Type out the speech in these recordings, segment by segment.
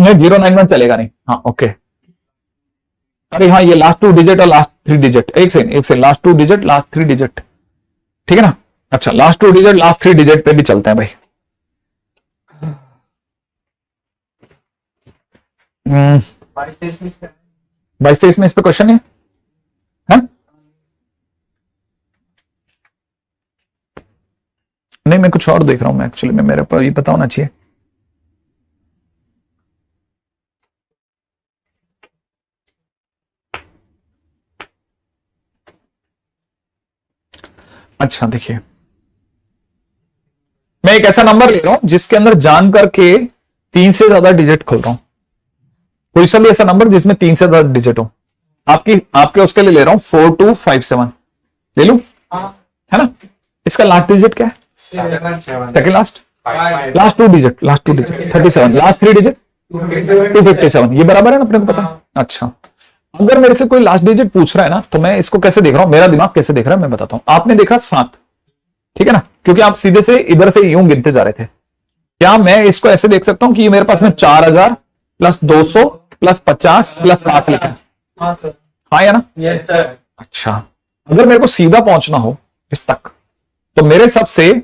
नहीं 091 चलेगा नहीं। हाँ ओके, अरे हाँ ये लास्ट 2 डिजिट और लास्ट 3 डिजिट, एक second last 2 digit last 3 digit, ठीक है ना। अच्छा लास्ट 2 डिजिट लास्ट 3 डिजिट पे भी चलते हैं भाई। 22-23 में इस पे क्वेश्चन है? नहीं मैं कुछ और देख रहा हूं, मैं एक्चुअली में मेरे पर ये पता होना चाहिए। अच्छा देखिए, मैं एक ऐसा नंबर ले रहा हूं जिसके अंदर जान करके 3 से ज्यादा डिजिट खोल रहा हूं, कोई सा भी ऐसा नंबर जिसमें 3 से ज्यादा डिजिट हो। आपके उसके लिए ले रहा हूं 4257, ले लूं, है ना। इसका लास्ट डिजिट क्या है? Second last 2 digit 37, last 3 digit 257, ये बराबर है ना, अपने को पता है। अच्छा अगर मेरे से कोई लास्ट डिजिट पूछ रहा है ना, तो मैं इसको कैसे देख रहा हूं, मेरा दिमाग कैसे देख रहा है मैं बताता हूं। आपने देखा 7, ठीक है ना, क्योंकि आप सीधे से इधर से यूं गिनते जा रहे थे। क्या मैं इसको ऐसे देख सकता हूं कि मेरे पास में 4000 प्लस 200 प्लस 50 प्लस 7 लिखा है? हाँ या ना? Yes sir. अच्छा अगर मेरे को सीधा पहुंचना हो इस तक, तो मेरे हिसाब से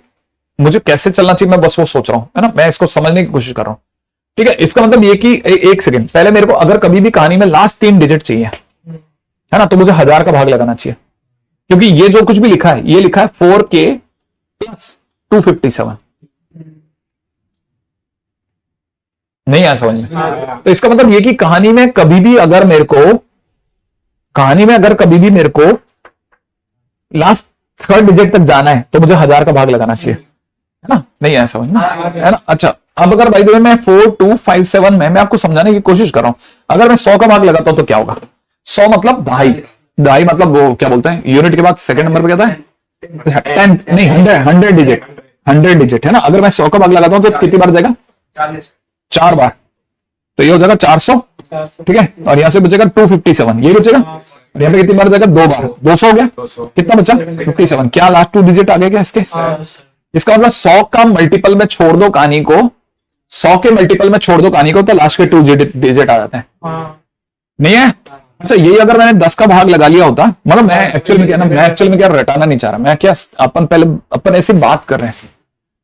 मुझे कैसे चलना चाहिए, मैं बस वो सोच रहा हूं, है ना, मैं इसको समझने की कोशिश कर रहा हूं। ठीक है, इसका मतलब ये कि एक सेकंड पहले मेरे को अगर कभी भी कहानी में लास्ट 3 डिजिट चाहिए, है ना, तो मुझे 1000 का भाग लगाना चाहिए, क्योंकि ये जो कुछ भी लिखा है ये लिखा है 4K प्लस 257, नहीं आया समझ में? तो इसका मतलब ये कि कहानी में कभी भी अगर मेरे को लास्ट 3rd डिजिट तक जाना है तो मुझे 1000 का भाग लगाना चाहिए, है ना, नहीं आया समझ में, है ना। अच्छा अब अगर भाई मैं 4257 में मैं आपको समझाने की कोशिश कर रहा हूं, अगर मैं 100 का भाग लगाता हूं तो क्या होगा? 100 मतलब दहाई मतलब वो क्या बोलते हैं यूनिट के बाद सेकंड नंबर पे क्या था? 10 नहीं 100 डिजिट है ना। अगर मैं 100 का भाग लगाता हूं तो कितनी बार जाएगा? 4 बार, तो ये हो जाएगा 400, ठीक है, और यहां से बचेगा 257, ये बचेगा, और यहां पे कितनी बार जाएगा? 2 बार, 200 हो गया, कितना बचा? 57। क्या लास्ट 2 डिजिट आ गए क्या इसके? इसका मतलब 100 का मल्टीपल में छोड़ दो कहानी को, 100 के मल्टीपल में छोड़ दो कहानी को, तो लास्ट के 2 डिजिट आ जाते हैं, नहीं है? अच्छा यही अगर मैंने 10 का भाग लगा लिया होता, मतलब मैं एक्चुअल में क्या रटाना नहीं चाह रहा, मैं क्या अपन ऐसी बात कर रहे हैं,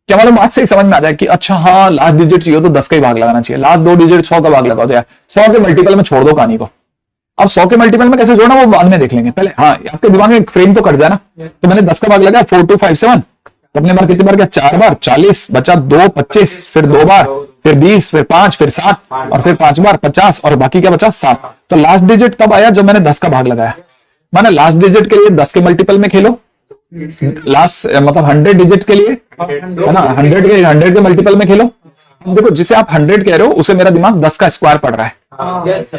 क्या मतलब बात सही समझ में आ जाए कि अच्छा हाँ लास्ट डिजिट चाहिए तो 10 का ही भाग लगाना चाहिए, लास्ट 2 डिजिट 100 का भाग लगाओ तो यार 100 के मल्टीपल में छोड़ दो कहानी को। अब 100 के मल्टीपल में कैसे जोड़ना वो बाद में देख लेंगे, पहले हाँ आपके दिमाग में एक फ्रेम तो कट जाए ना। तो मैंने 10 का भाग लगाया 4257, तो अपने बार कितनी बार गया? 4 बार, 40 बचा 2 25, फिर 2 बार, फिर 20, फिर 5, फिर 7, और फिर 5 बार 50, और बाकी क्या बचा? 7। तो लास्ट डिजिट तब आया जब मैंने 10 का भाग लगाया। माने लास्ट डिजिट के लिए 10 के मल्टीपल में खेलो, लास्ट मतलब 100 डिजिट के लिए, है ना, 100 के मल्टीपल में खेलो। देखो जिसे आप 100 कह रहे हो उसे मेरा दिमाग 10 का स्क्वायर पढ़ रहा है,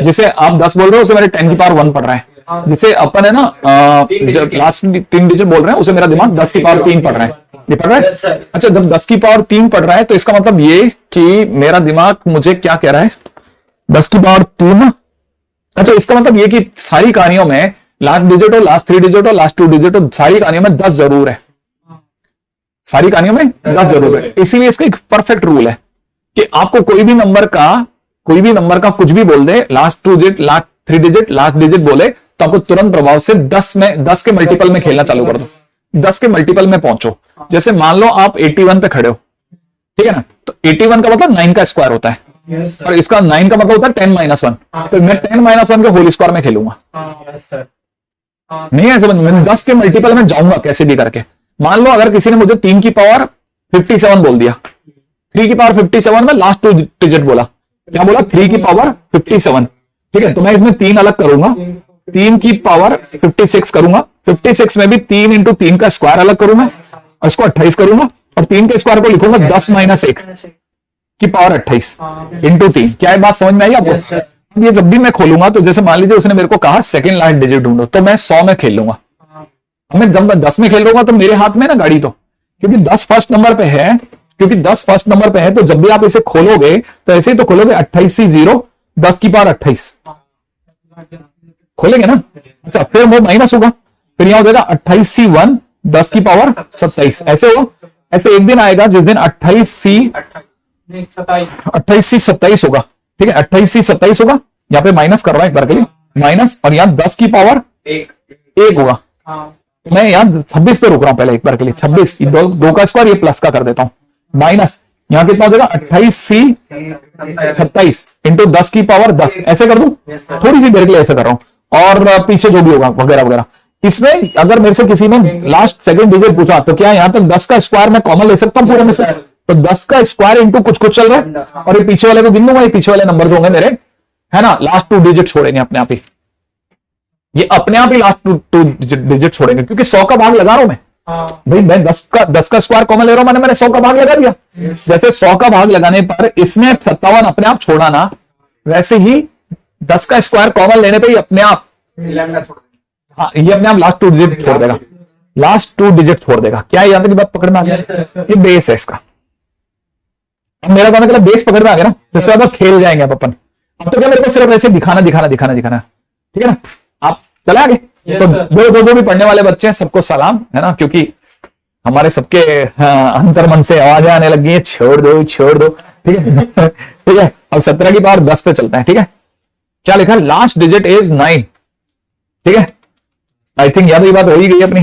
जिसे आप 10 बोल रहे हो उसे मेरे 10 की पावर 1 पढ़ रहा है, जिसे अपन है ना लास्ट 3 डिजिट बोल रहे हैं उसे मेरा दिमाग 10 की पावर 3 पढ़ रहा है, ये पढ़ रहा है। अच्छा जब 10 की पावर 3 पढ़ रहा है तो इसका मतलब ये कि मेरा दिमाग मुझे क्या कह रहा है? 10 की पावर 3। अच्छा इसका मतलब ये कि सारी कहानियों में लास्ट डिजिट हो, लास्ट 3 डिजिट हो, लास्ट 2 डिजिट हो, सारी कहानियों में 10 जरूर है, सारी कहानियों में 10 जरूर है। इसीलिए इसका एक परफेक्ट रूल है कि आपको कोई भी नंबर का कुछ भी बोल दे, last 2 digit, last 3 digit, last digit बोले, तो आपको तुरंत प्रभाव से 10 के मल्टीपल में खेलना चालू कर दो, 10 के मल्टीपल में पहुंचो। जैसे मान लो आप 81 पे खड़े हो, ठीक है ना, तो 81 का मतलब 9 का स्क्वायर होता है, और इसका 9 का मतलब होता है 10 - 1, तो मैं 10 - 1 के होल स्क्वायर में खेलूंगा, नहीं है समझ में? 10 के मल्टीपल में जाऊंगा कैसे भी करके। मान लो अगर किसी ने मुझे 3 की पावर 57 बोल दिया, 3 की पावर 57 में लास्ट 2 डिजिट बोला, क्या बोला? 3 की पावर 57, ठीक है, तो मैं इसमें 3 अलग करूंगा, 3 की पावर 56 करूंगा, 56 में भी 3 इंटू 3 का स्क्वायर अलग करूंगा, और इसको 28 करूंगा, और 3 के स्क्वायर को लिखूंगा 10 - 1 की पावर 28 इंटू 3। क्या है बात समझ में आई आपको? ये जब भी मैं खोलूंगा तो जैसे मान लीजिए उसने मेरे को कहा सेकंड लास्ट डिजिट ढूंढो, तो मैं 100 में खेल लूंगा। मैं जब मैं 10 में खेल लूंगा तो मेरे हाथ में ना गाड़ी, तो क्योंकि 10 फर्स्ट नंबर पे है, तो जब भी आप इसे खोलोगे तो ऐसे ही तो खोलोगे 28C0 10 की पावर 28 खोलेंगे ना। अच्छा फिर वो माइनस होगा, फिर यहां हो जाएगा 28C1 10 की पावर 27, ऐसे होगा। ऐसे एक दिन आएगा जिस दिन 28C 27 होगा, ठीक है, 28C27 होगा, यहाँ पे माइनस कर रहा हूं एक बार के लिए, माइनस, और यहाँ 10 की पावर एक होगा। मैं यहाँ 26 पे रुक रहा हूं पहले एक बार के लिए, 26, दो का स्क्वायर, ये प्लस का कर देता हूं, माइनस यहाँ कितना हो जाएगा 28C27 इंटू 10 की पावर 10, ऐसे कर दूं, थोड़ी सी देर के लिए ऐसे कर रहा हूं, और पीछे जो भी होगा वगैरह वगैरह। इसमें अगर मेरे से किसी ने लास्ट सेकंड डिजिट पूछा तो क्या यहां तक 10 का स्क्वायर मैं कॉमन ले सकता हूं पूरे में से? तो 10 का स्क्वायर इंटू कुछ कुछ चल रहा है, और ये पीछे वाले को गिन लूंगा, ये पीछे वाले नंबर जो होंगे मेरे, है ना, लास्ट 2 डिजिट छोड़ेंगे अपने आप ही, ये अपने आप ही लास्ट टू डिजिट छोड़ेंगे, क्योंकि 100 का भाग लगा रहा हूं मैं। भाई मैं 10 का स्क्वायर कॉमन ले रहा हूं, मैंने 100 का भाग लगा दिया। जैसे 100 का भाग लगाने पर इसने 57 अपने आप छोड़ा ना, वैसे ही 10 का स्क्वायर कॉमन लेने पे ही अपने आप, हाँ, ये अपने आप लास्ट 2 डिजिट छोड़ देगा, लास्ट 2 डिजिट छोड़ देगा। क्या यहाँ तक बात पकड़ में आ गया? ये बेस है इसका। अब मेरा कहने का बेस पकड़ में आ गया ना, तो इसके बाद खेल जाएंगे अब अपन। अब तो क्या मेरे को सिर्फ ऐसे दिखाना, ठीक है ना। आप चले आगे। तो जो भी पढ़ने वाले बच्चे हैं सबको सलाम, है ना, क्योंकि हमारे सबके अंतर मन से आवाजें आने लगी हैं, छोड़ दो, ठीक है। ठीक है, अब 17 की पावर 10 पे चलते हैं। ठीक है, क्या लिखा है? Last digit is 9। ठीक है, आई थिंक याद ये बात हो ही गई अपनी।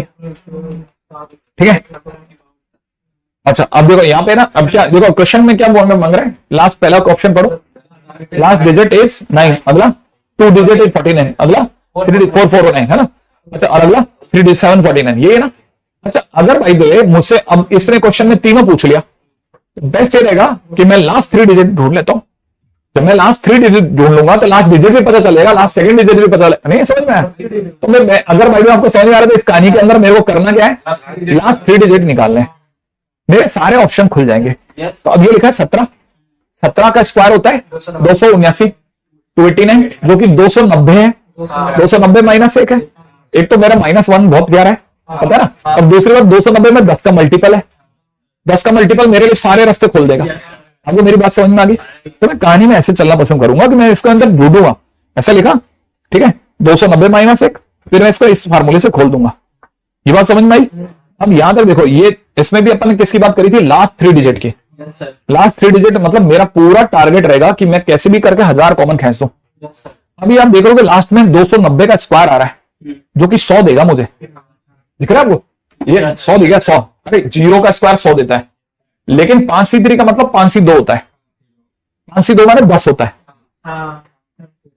ठीक है, अच्छा अब देखो यहाँ पे ना, अब क्या देखो क्वेश्चन में क्या मांग रहे हैं? लास्ट पहला ऑप्शन पढ़ो, लास्ट डिजिट इज 9, अगला 2 डिजिट इज 49, अगला 449, है ना। अच्छा, और अगला 3 डिजिट 749, ये है ना। अच्छा, अगर भाई दे मुझसे अब इसने क्वेश्चन में तीनों पूछ लिया, तो बेस्ट ये रहेगा कि मैं लास्ट 3 डिजिट ढूंढ लेता हूं। जब मैं लास्ट 3 डिजिट ढूंढ लूंगा तो लास्ट डिजिट भी पता चलेगा, लास्ट सेकंड डिजिट भी पता चलेगा। नहीं समझ में आया? तो मैं अगर भाई आपको समझ में आ रहा है तो इस कहानी के अंदर मेरे को करना क्या है? लास्ट 3 डिजिट निकालने हैं, मेरे सारे ऑप्शन खुल जाएंगे। तो अब ये लिखा है 17 का स्क्वायर होता है 279, 289 जो कि 290 है, 290 माइनस 1 है, एक तो मेरा -1 बहुत प्यारा है, पता है ना। अब दूसरी बात 290 में 10 का मल्टीपल है, 10 का मल्टीपल मेरे लिए सारे रास्ते खोल देगा। आपको मेरी बात समझ में आ गई? तो मैं कहानी में ऐसे चलना पसंद करूंगा कि मैं इसके अंदर ढूंढूंगा, ऐसा लिखा, ठीक है, 290 माइनस 1, फिर मैं इसको इस फार्मूले से खोल दूंगा। ये बात समझ में आई? अब यहां तक देखो, ये इसमें भी अपन ने किसकी बात करी थी? लास्ट 3 डिजिट की। लास्ट 3 डिजिट मतलब मेरा पूरा टारगेट रहेगा कि मैं कैसे भी करके 1000 कॉमन खींच दूं। अभी आप देख लोगे लास्ट में 290 का स्क्वायर आ रहा है जो कि 100 देगा मुझे, दिख रहा है आपको? ये 100 देगा, 100। अरे 0 का स्क्वायर 100 देता है, लेकिन 5C3 का मतलब 5C2 होता है, 5C2 माने 10 होता है,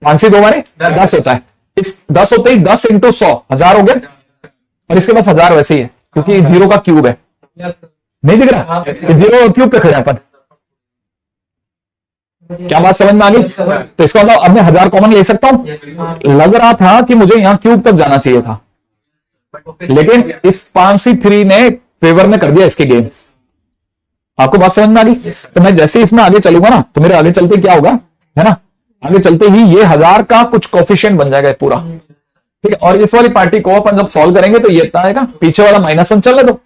5C2 माने 10 होता है। इस 10 होते ही 10 इंटू 100 1000 हो गया, और इसके पास 1000 वैसे ही है क्योंकि 0 का क्यूब है। नहीं दिख रहा? 0 क्यूब पे खड़े अपन। क्या बात समझ में आ गई? तो इसका मतलब अब मैं 1000 कॉमन ले सकता हूं। लग रहा था कि मुझे यहां क्यूब तक जाना चाहिए था, लेकिन इस 5C3 ने फेवर में कर दिया इसके गेम। आपको बात समझ में आ गई? तो मैं जैसे इसमें आगे चलूंगा ना, तो मेरे आगे चलते क्या होगा, है ना, आगे चलते ही ये 1000 का कुछ कोफिशिएंट बन जाएगा पूरा। ठीक है, और इस वाली पार्टी को अपन जब सॉल्व करेंगे तो ये इतना आएगा, पीछे वाला -1 चल दो।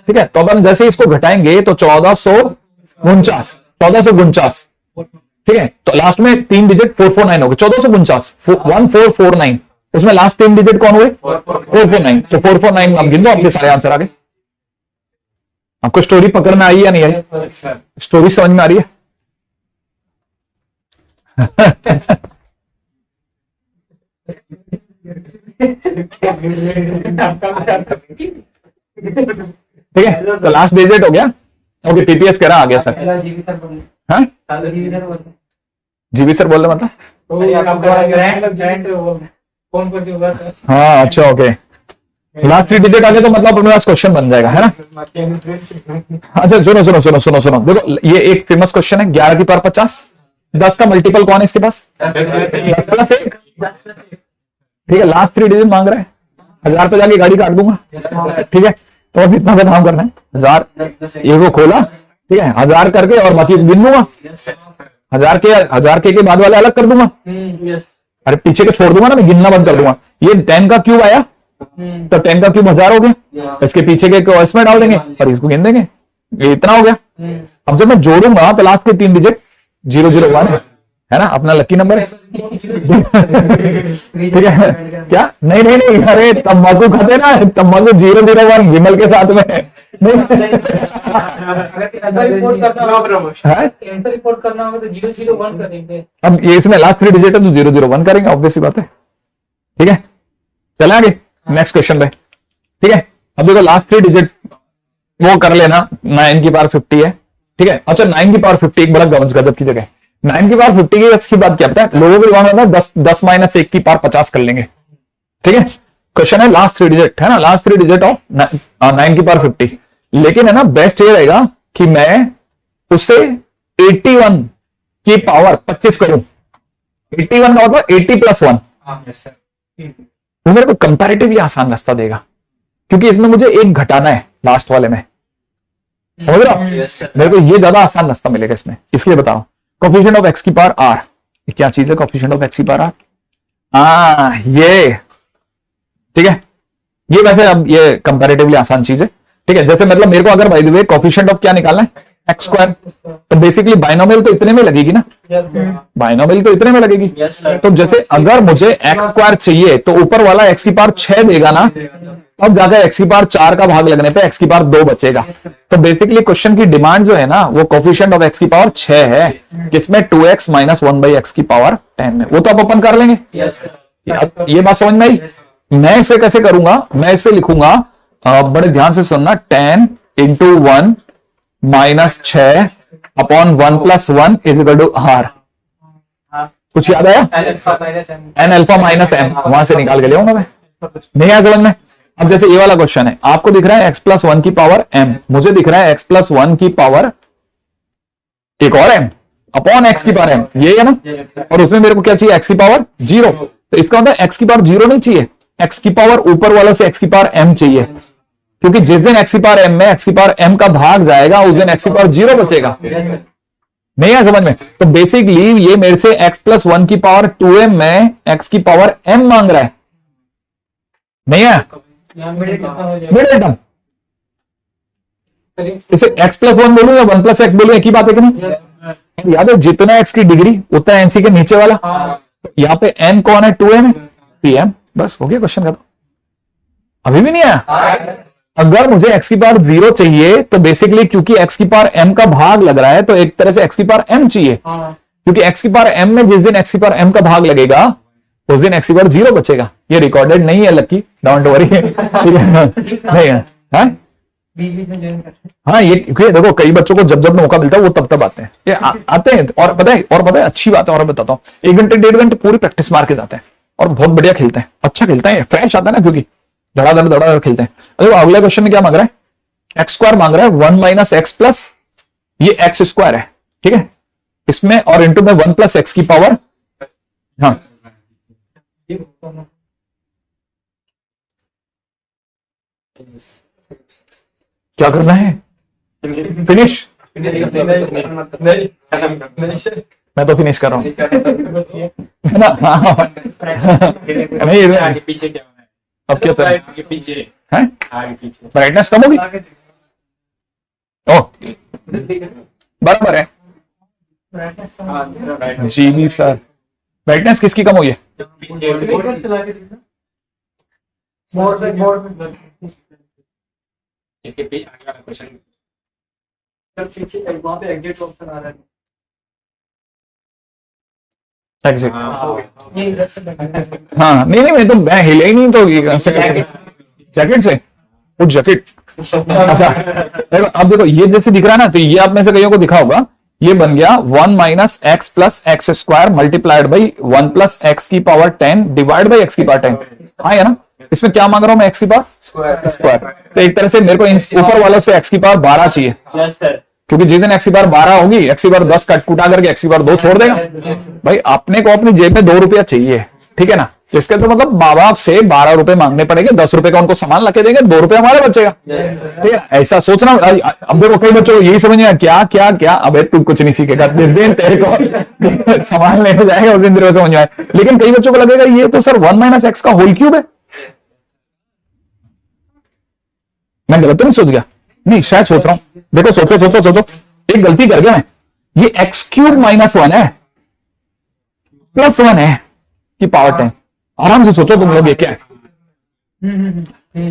ठीक है, तो अपन जैसे इसको घटाएंगे तो 1449, ठीक है, तो लास्ट में 3 डिजिट 449 हो गए, 1449 1449, उसमें लास्ट 3 डिजिट कौन हुए? 449। तो 449 अब गिन दो, आपके सारे आंसर आ गए। आपको स्टोरी पकड़ में आई या नहीं आई? स्टोरी समझ में आ रही है? ठीक है, तो लास्ट डिजिट हो गया। ओके, पीपीएस कह रहा आ गया सर। हाँ, जीवी सर बोल रहे मतलब? हाँ, अच्छा, ओके, लास्ट 3 डिजिट आ गया तो मतलब अपने पास क्वेश्चन बन जाएगा, है ना। अच्छा सुनो, देखो ये एक फेमस क्वेश्चन है, 11 की पावर 50, 10 का मल्टीपल कौन है इसके पास? 10 प्लस 1। ठीक है, लास्ट 3 डिजिट मांग रहे हैं, 1000 पे जाके गाड़ी काट दूंगा। ठीक है, तो बस इतना सा काम करना है, 1000 ये को खोला, ठीक है, 1000 करके और बाकी गिन लूंगा, 1000 के बाद वाले अलग कर दूंगा। अरे पीछे के छोड़ दूंगा ना, मैं गिनना बंद कर दूंगा। ये 10 का क्यूब आया तो 10 का क्यूब 1000 हो गया, इसके पीछे के इसमें डाल देंगे और इसको गिन देंगे, ये इतना हो गया। अब जब मैं जोड़ूंगा तो लास्ट के 3 डिजिट 001 है ना, अपना लकी नंबर है। ठीक है क्या? नहीं नहीं नहीं, अरे तम्बाकू खाते ना, तम्बाकू 001 विमल के साथ में नहीं। कैंसर रिपोर्ट करना होगा तो 001 करेंगे। अब ये इसमें लास्ट 3 डिजिट है तो 001 करेंगे, ऑब्वियस बात है। ठीक है, चले आगे नेक्स्ट क्वेश्चन पे। ठीक है, अब देखो लास्ट 3 डिजिट वो कर लेना, 9 की पावर 50 है। ठीक है, अच्छा 9 की पावर 50 एक बड़ा गजब की जगह। 9 की पावर 50 की अच्छी बात क्या है, लोगों को दिमाग में 10 माइनस 1 की पावर 50 कर लेंगे। ठीक है, क्वेश्चन है लास्ट 3 डिजिट है ना, लास्ट 3 डिजिट ऑफ 9 की पावर 50। लेकिन है ना, बेस्ट ये रहेगा कि मैं उससे 81 की पावर 25 करूं। 81 का मतलब 80 + 1, वो मेरे को कंपैरेटिवली आसान रास्ता देगा, क्योंकि इसमें मुझे एक घटाना है लास्ट वाले में, समझ रहा हूं? मेरे को ये ज्यादा आसान रास्ता मिलेगा इसमें, इसलिए बताओ। कोफिशिएंट ऑफ x की पावर r, क्या चीज है कोफिशिएंट ऑफ x की पावर r? ये ठीक है, ये वैसे अब ये कंपैरेटिवली आसान चीज है। ठीक है, जैसे मतलब मेरे को अगर by the way coefficient of क्या निकालना है, x स्क्वायर, तो बेसिकली बाइनोमियल तो इतने में लगेगी ना, बाइनोमियल तो इतने में लगेगी। तो जैसे अगर मुझे x स्क्वायर चाहिए तो ऊपर वाला x की पावर 6 देगा ना, अब जाकर x की पावर 4 का भाग लगने पे x की पावर 2 बचेगा। तो बेसिकली क्वेश्चन की डिमांड जो है ना, वो कोफिशिएंट ऑफ x की पावर 6 है, किसमें 2x - 1/x की पावर 10 में। वो तो आप अपन कर लेंगे। ये बात समझ में आई? मैं इसे कैसे करूंगा, मैं इसे लिखूंगा, बड़े ध्यान से सुनना, 10 × 1 - 6 अपॉन 1 + 1 = r। कुछ याद आया? n अल्फा माइनस m, वहां से निकाल के ले आऊंगा मैं। नहीं आया समझ में? अब जैसे ये वाला क्वेश्चन है, आपको दिख रहा है x + 1 की पावर m, मुझे दिख रहा है x + 1 की पावर एक और m अपॉन x की पावर m, ये है ना, और उसमें मेरे को क्या चाहिए, x की पावर 0। तो इसका मतलब x की पावर 0 नहीं चाहिए, x की पावर ऊपर वाला से x की पावर m चाहिए, क्योंकि जिस दिन x की पावर m में x की पावर m का भाग जाएगा, उस दिन x की पावर 0 बचेगा। नहीं है समझ में? तो बेसिकली ये मेरे से x + 1 की पावर 2m में x की पावर m मांग रहा है। नहीं है मिडिल टर्म, इसे x + 1 बोलूं या 1 + x बोलूं, एक ही बात है कि नहीं? याद है, जितना x की डिग्री उतना nc के नीचे वाला। यहाँ पे n कौन है, 2m है, pm, बस हो गया क्वेश्चन खत्म। अभी भी नहीं आया? अगर मुझे x की पावर 0 चाहिए तो बेसिकली क्योंकि x की पावर m का भाग लग रहा है, तो एक तरह से x की पावर m चाहिए, क्योंकि x की पावर m में जिस दिन x की पावर m का भाग लगेगा, उस दिन x की पावर 0 बचेगा। ये रिकॉर्डेड नहीं है लकी, डोंट वरी। ठीक है, नहीं है? हाँ, ये देखो कई बच्चों को जब जब मौका मिलता है वो तब तब आते हैं, ये आते हैं। और पता है अच्छी बात है, और बताता हूँ, 1 घंटे 1.5 घंटे पूरी प्रैक्टिस मार के जाते हैं और बहुत बढ़िया खेलते हैं, अच्छा खेलते हैं, फ्रेश आता है ना, क्योंकि धड़ाधड़ खेलते हैं। अरे अगले क्वेश्चन में क्या मांग रहा है, x स्क्वायर मांग रहा है, 1 - x प्लस ये x स्क्वायर है। ठीक है, इसमें और इंटू में 1 + x की पावर, हाँ क्या करना है, फिनिश? मैं तो फिनिश कर रहा हूं, है ना? नहीं पीछे क्या अब क्या चल आगे पीछे है, आगे पीछे ब्राइटनेस कम होगी। ओ बराबर है जी भी सर, ब्राइटनेस किसकी कम हुई है? इसके पीछे आगे वाला क्वेश्चन वहां पे एग्जिट ऑप्शन आ रहा है। एग्जिट, ये इधर से हाँ नहीं मैं तो मैं हिले ही नहीं, तो ये जैकेट से कुछ जैकेट। अच्छा अब देखो ये जैसे दिख रहा है ना, तो ये आप में से कईयों को दिखा होगा, ये बन गया 1 - x + x square multiplied by 1 + x की पावर 10 डिवाइड बाई x की पावर 10। हाँ है ना, इसमें क्या मांग रहा हूं मैं, x की पावर स्क्वायर। तो एक तरह से मेरे को ऊपर वालों से x की पावर 12 चाहिए, क्योंकि जिस दिन x की पावर 12 होगी, x की पावर 10 कुटा करके x की पावर 2 छोड़ देगा। भाई अपने को अपनी जेब में 2 रुपया चाहिए, ठीक है ना, तो इसके तो मतलब माँ बाप से 12 रुपए मांगने पड़ेंगे, 10 रुपए का उनको सामान लाके देंगे, 2 रुपए हमारे बचेगा। ठीक है, ऐसा सोचना। अब देखो कई बच्चों को यही समझ में क्या क्या क्या, अबे तू कुछ नहीं सीखेगा, जिस दिन तेरे को सामान लेने जाएगा उस दिन तेरे को समझ में आए। लेकिन कई बच्चों को लगेगा ये तो सर 1 - x का होल क्यूब है। मैं गलत तो नहीं सोच गया? नहीं, शायद सोच रहा हूं। देखो सोचो, एक गलती कर गया मैं, ये x³ - 1 है, +1 है कि पावर 10। आराम से सोचो तुम लोग, ये क्या है?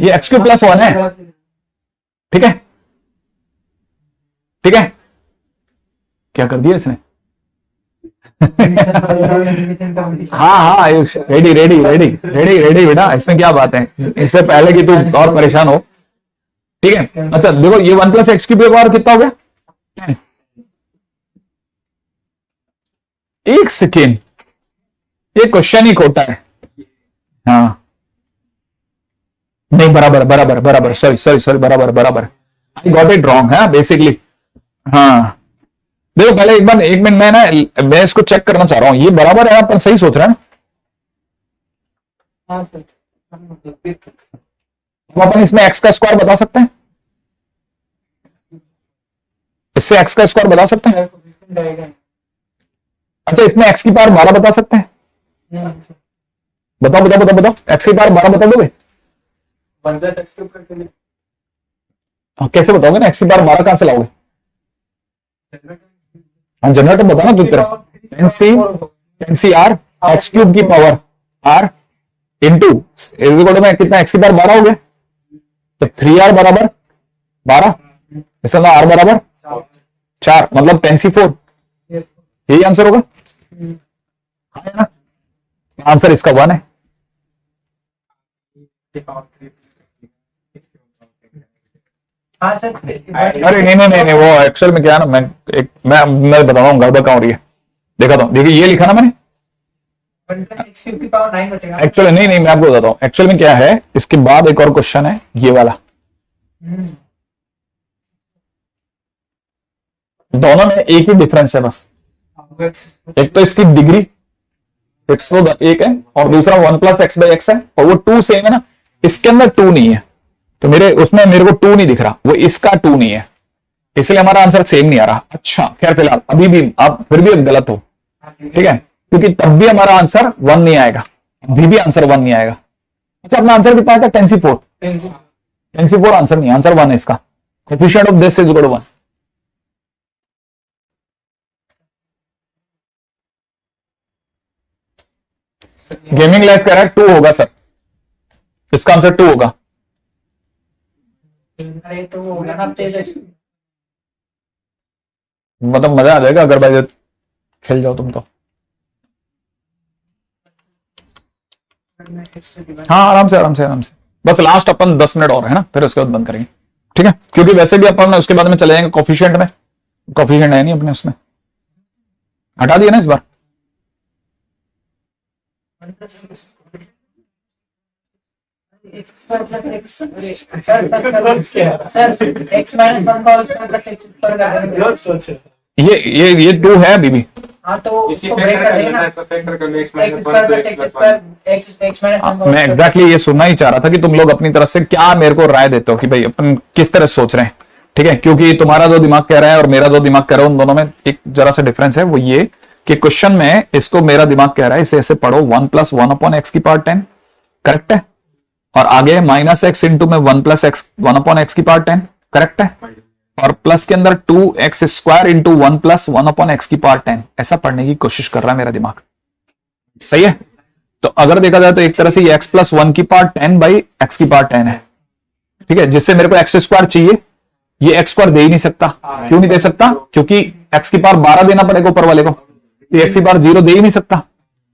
ये x³ +1 है, ठीक है? ठीक है, क्या कर दिया इसने? हाँ हाँ Ayush, ready ready ready ready ready बेटा, इसमें क्या बात है? इससे पहले कि तू और परेशान हो, ठीक है? अच्छा देखो, ये 1 + x³ एक बार कितना हो गया? 10। एक सेकेंड, ये क्वेश्चन ही खोटा है। हाँ नहीं, बराबर बराबर बराबर, सॉरी सॉरी सॉरी, बराबर बराबर, आई गॉट इट रॉन्ग है बेसिकली। हाँ देखो, पहले एक मिनट मैं इसको चेक करना चाह रहा हूं, ये बराबर है, अपन सही सोच रहे हैं? हाँ सर। तो अपन इसमें x का स्क्वायर बता सकते हैं, इससे x का स्क्वायर बता सकते हैं। अच्छा, इसमें x की पावर 12 बता सकते हैं? बताओ बताओ बताओ बताओ, x की पावर 12 बता दोगे? कैसे बताओगे ना, x की पावर 12 कहां से लाओगे? हम जनरेटर बताना किस तरह, 10C r x³ की पावर r इंटू में कितना, x की पावर 12 हो गया, तो 3r बराबर 12, इसका r बराबर 4, मतलब 10C4, यही आंसर होगा। हाँ है ना, आंसर इसका 1 है। हाँ सर। अरे नहीं नहीं नहीं नहीं, वो एक्चुअल में क्या है ना, मैं बता रहा हूँ गड़बड़ कहां हो रही है। देखा तो, देखिए ये लिखा ना मैंने, 1 + x³ की पावर 9 बचेगा। एक्चुअली नहीं नहीं, मैं आपको बताता हूँ एक्चुअल में क्या है। इसके बाद एक और क्वेश्चन है, ये वाला। दोनों में एक ही डिफरेंस है बस, एक तो इसकी डिग्री 101 है और दूसरा 1 + x/x है, और वो 2 सेम है ना, इसके अंदर 2 नहीं है, तो उसमें मेरे को 2 नहीं दिख रहा, वो इसका 2 नहीं है, इसलिए हमारा आंसर सेम नहीं आ रहा। अच्छा खैर, फिलहाल अभी भी आप फिर भी गलत हो, ठीक है, क्योंकि तब भी हमारा आंसर 1 नहीं आएगा, अभी भी आंसर 1 नहीं आएगा। अच्छा, अपना आंसर कितना आएगा? 10C4। 10C4 आंसर नहीं, आंसर 1 है इसका। Coefficient of this is equal to 1। Gaming life कह रहा है 2 होगा सर, इसका आंसर 2 होगा। अरे तो वो होगा ना तेज। मतलब मजा आ जाएगा अगर भाई खेल जाओ तुम तो। हाँ आराम से आराम से आराम से, बस लास्ट अपन 10 मिनट और है ना, फिर उसके बाद बंद करेंगे, ठीक है? क्योंकि वैसे भी अपन उसके बाद में चले जाएंगे कोफिशिएंट में, कोफिशिएंट है नहीं अपने उसमें, हटा दिया ना इस बार। ये 2 है अभी भी। हाँ तो उसको ब्रेक कर देना। मैं एग्जैक्टली ये सुनना ही चाह रहा था कि तुम लोग अपनी तरफ से क्या मेरे को राय देते हो कि भाई अपन किस तरह सोच रहे हैं, ठीक है? क्योंकि तुम्हारा जो दिमाग कह रहा है और मेरा जो दिमाग कह रहा है, उन दोनों में एक जरा सा डिफरेंस है। वो ये कि क्वेश्चन में इसको मेरा दिमाग कह रहा है इसे ऐसे पढ़ो, 1 + 1/x⁻10, करेक्ट है? और आगे -x इंटू में 1 + x 1/x⁻10, करेक्ट है? और प्लस के अंदर 2x² इंटू 1 + 1/x⁻10, ऐसा पढ़ने की कोशिश कर रहा है मेरा दिमाग, सही है? तो अगर देखा जाए तो एक तरह से ये x + 1/10/x⁻10 है, ठीक है? जिससे मेरे को x² चाहिए, ये x² दे ही नहीं सकता। क्यों नहीं दे सकता? क्योंकि x⁻12 देना पड़ेगा ऊपर वाले को, तो x⁻0 दे ही नहीं सकता,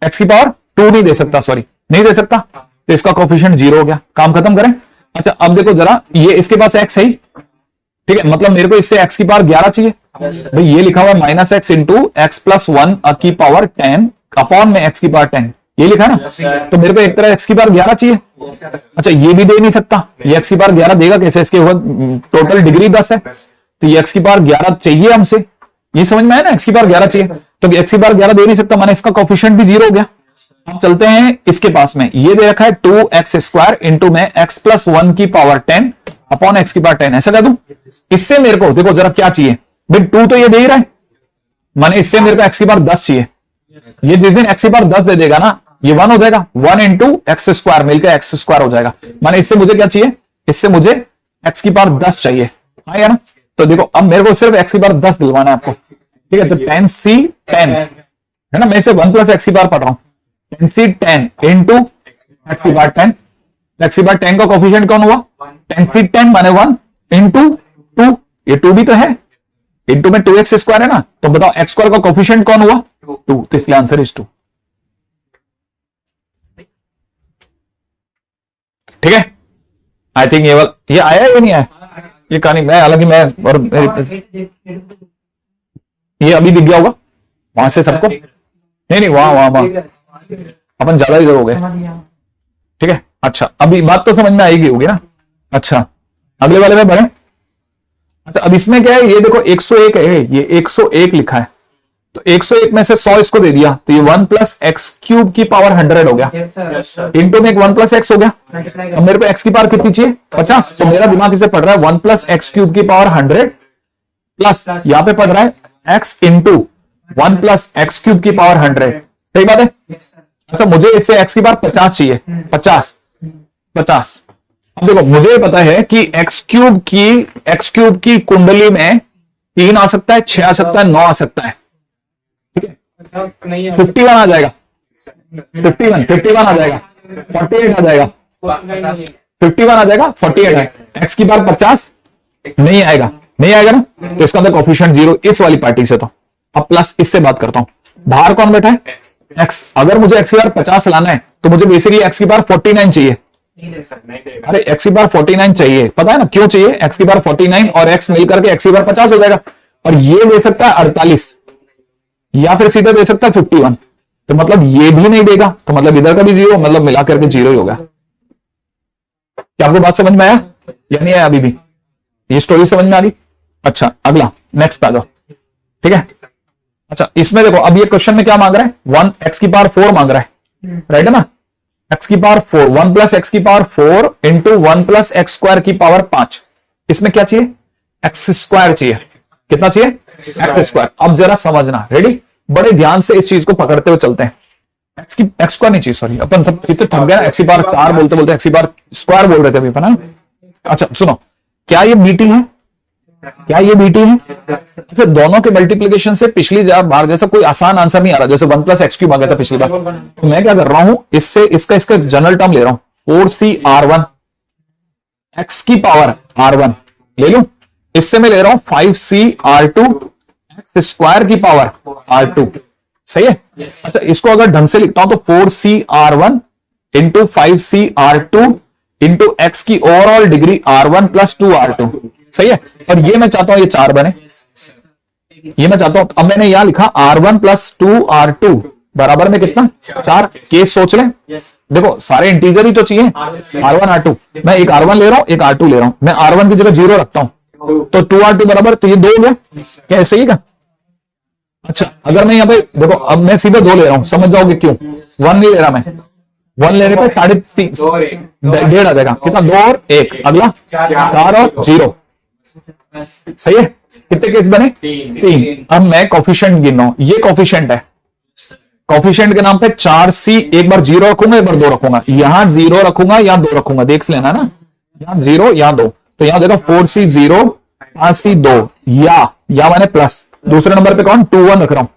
x⁻2 नहीं दे सकता, सॉरी नहीं दे सकता, तो इसका कोफिशिएंट 0 हो गया। काम खत्म करें। अच्छा अब देखो जरा, ये इसके पास x है ही, ठीक है, मतलब मेरे को इससे x⁻11 चाहिए। भाई ये लिखा हुआ है -x इंटू x + 1/10 अपॉन में x⁻10, ये लिखा ना, तो मेरे को एक तरह x⁻11 चाहिए। अच्छा ये भी दे नहीं सकता, ये x⁻11 देगा कैसे? इसके टोटल डिग्री 10 है, तो ये x⁻11 चाहिए हमसे, ये समझ में आया ना? x⁻11 चाहिए, तो x⁻11 दे नहीं सकता, माने इसका कोफिशिएंट भी 0 हो गया। हम चलते हैं इसके पास में, ये दे रखा है 2x² इंटू में x + 1/10 अपॉन x⁻10, ऐसा कह दूं? इससे मेरे को देखो जरा क्या चाहिए भाई, 2 तो ये दे ही रहा है, माने इससे मेरे को x⁻10 चाहिए। ये जिस दिन x⁻10 दे देगा ना, ये 1 हो जाएगा, 1 इंटू x² मिलकर x² हो जाएगा, माने इससे मुझे क्या चाहिए? इससे मुझे x⁻10 चाहिए, हाँ यार? तो देखो अब मेरे को सिर्फ x⁻10 दिलवाना है आपको, ठीक है? तो 10C10 है ना, मैं इसे 1 प्लस एक्स की पावर पढ़ रहा हूं, 10 सी 10 इंटू एक्स की पावर 10, एक्स की पावर 10 का कोफिशिएंट कौन हुआ, 10 सी 10 माने 1 इंटू 2, ये 2 भी तो है, इंटू में 2x स्क्वायर है ना, तो बताओ एक्स स्क्वायर का कोफिशिएंट कौन हुआ 2, तो इसलिए आंसर इज 2। ठीक है, आई थिंक ये आया या नहीं आया, ये कहानी मैं, हालांकि मैं और ये अभी दिख गया होगा वहां से सबको, नहीं वहां अपन ज्यादा इधर हो गए। ठीक है, अच्छा अभी बात तो समझ में आएगी होगी ना। अच्छा अगले वाले में बढ़े। अच्छा अब इसमें क्या है, ये देखो 101 है, ये 101 लिखा है, तो 101 में से 100 इसको दे दिया, तो ये 1 प्लस एक्स क्यूब की पावर 100 हो गया, इंटू में एक 1 प्लस एक्स हो गया। अब मेरे को एक्स की पावर कितनी चाहिए 50, तो मेरा दिमाग इसे पढ़ रहा है 1 प्लस एक्स क्यूब की पावर 100 प्लस यहां पे पढ़ रहा है x into 1 plus x cube की पावर 100। सही बात है। अच्छा मुझे इससे एक्स की पावर 50 चाहिए, 50। अब देखो मुझे पता है कि एक्स क्यूब की कुंडली में 3 आ सकता है, 6 आ सकता है, 9 आ सकता है। ठीक है, 51 आ जाएगा, 51 आ जाएगा, 48 आ जाएगा, 51 आ जाएगा, 48 है। एक्स की बार 50 नहीं आएगा ना, तो इसका अंदर कोफिशिएंट 0 इस वाली पार्टी से। तो अब प्लस इससे बात करता हूं, बाहर कौन बैठा है एक्स। अगर मुझे एक्स की बार 50 लाना है तो मुझे बेसिकली एक्स की बार 49 चाहिए। अरे एक्स की बार 49 चाहिए, पता है ना क्यों चाहिए, एक्स की बार 49 और एक्स मिलकर के एक्स की बार 50 हो जाएगा, और ये दे सकता है 48, या फिर सीधा दे सकता है 51, तो मतलब ये भी नहीं देगा, तो मतलब इधर का भी 0, मतलब मिलाकर के 0 ही होगा। क्या आपको बात समझ में आया या नहीं आया अभी भी, ये स्टोरी समझ में आ गई। अच्छा अगला नेक्स्ट आ जाओ। ठीक है, अच्छा इसमें देखो अब ये क्वेश्चन में क्या मांग रहा है, 1 एक्स की पावर 4 मांग रहा है, राइट है ना, एक्स की पावर 4, 1 प्लस एक्स की power 4 into 1 plus x square की पावर 5। इसमें क्या चाहिए एक्स स्क्वायर चाहिए, कितना चाहिए एक्स स्क्वायर। अब जरा समझना, रेडी, बड़े ध्यान से इस चीज को पकड़ते हुए चलते हैं। एक्स स्क्वायर नहीं चाहिए, सॉरी अपन कितने थक गए ना, एक्स की पावर 4 बोलते बोलते एक्स की पावर स्क्वायर बोल रहे थे अभी अपन। अच्छा सुनो, क्या ये बीटी है, क्या ये बीटी है। अच्छा दोनों के मल्टीप्लीकेशन से पिछली बार जैसा कोई आसान आंसर नहीं आ रहा, जैसे 1 प्लस एक्स क्यूब आ गया था पिछली बार, तो मैं क्या कर रहा हूं, इससे इसका जनरल टर्म ले रहा हूं, 4c(r1) एक्स की पावर r1 ले लूं, इससे मैं ले रहा हूं 5c(r2) एक्स स्क्वायर की पावर r2। सही है। अच्छा इसको अगर ढंग से लिखता हूं तो 4c(r1) into 5c(r2) into x की overall degree r1 plus 2r2। सही है, और ये मैं चाहता हूं ये 4 बने, ये मैं चाहता हूं। अब मैंने यहां लिखा r1 प्लस 2r2 बराबर में कितना 4। केस सोच लें, देखो सारे इंटीजर ही तो चाहिए, r1 r2, मैं एक r1 ले रहा हूं एक r2 ले रहा हूं, मैं r1 की जगह 0 रखता हूं, तो 2r2 बराबर, तो ये 2 हो गया, क्या ऐसे ही का। अच्छा अगर मैं यहाँ पे देखो, अब मैं सीधे 2 ले रहा हूं, समझ जाओगे क्यों, 1 नहीं ले रहा मैं, 1 लेने पे 3.5 1.5 आ जाएगा, कितना 2 और 1, अगला 4 और 0। सही है, कितने केस बने 3। अब मैं कोफिशिएंट गिन रहा हूं, ये कोफिशिएंट है, कोफिशिएंट के नाम पे 4c, एक बार 0 रखूंगा एक बार 2 रखूंगा, यहां 0 रखूंगा यहां 2 रखूंगा, देख लेना ना, यहां 0 यहां 2, तो यहां देखो 4c 0 5c 2, या मैंने प्लस, दूसरे नंबर पे कौन 2 1 रख रहा हूं।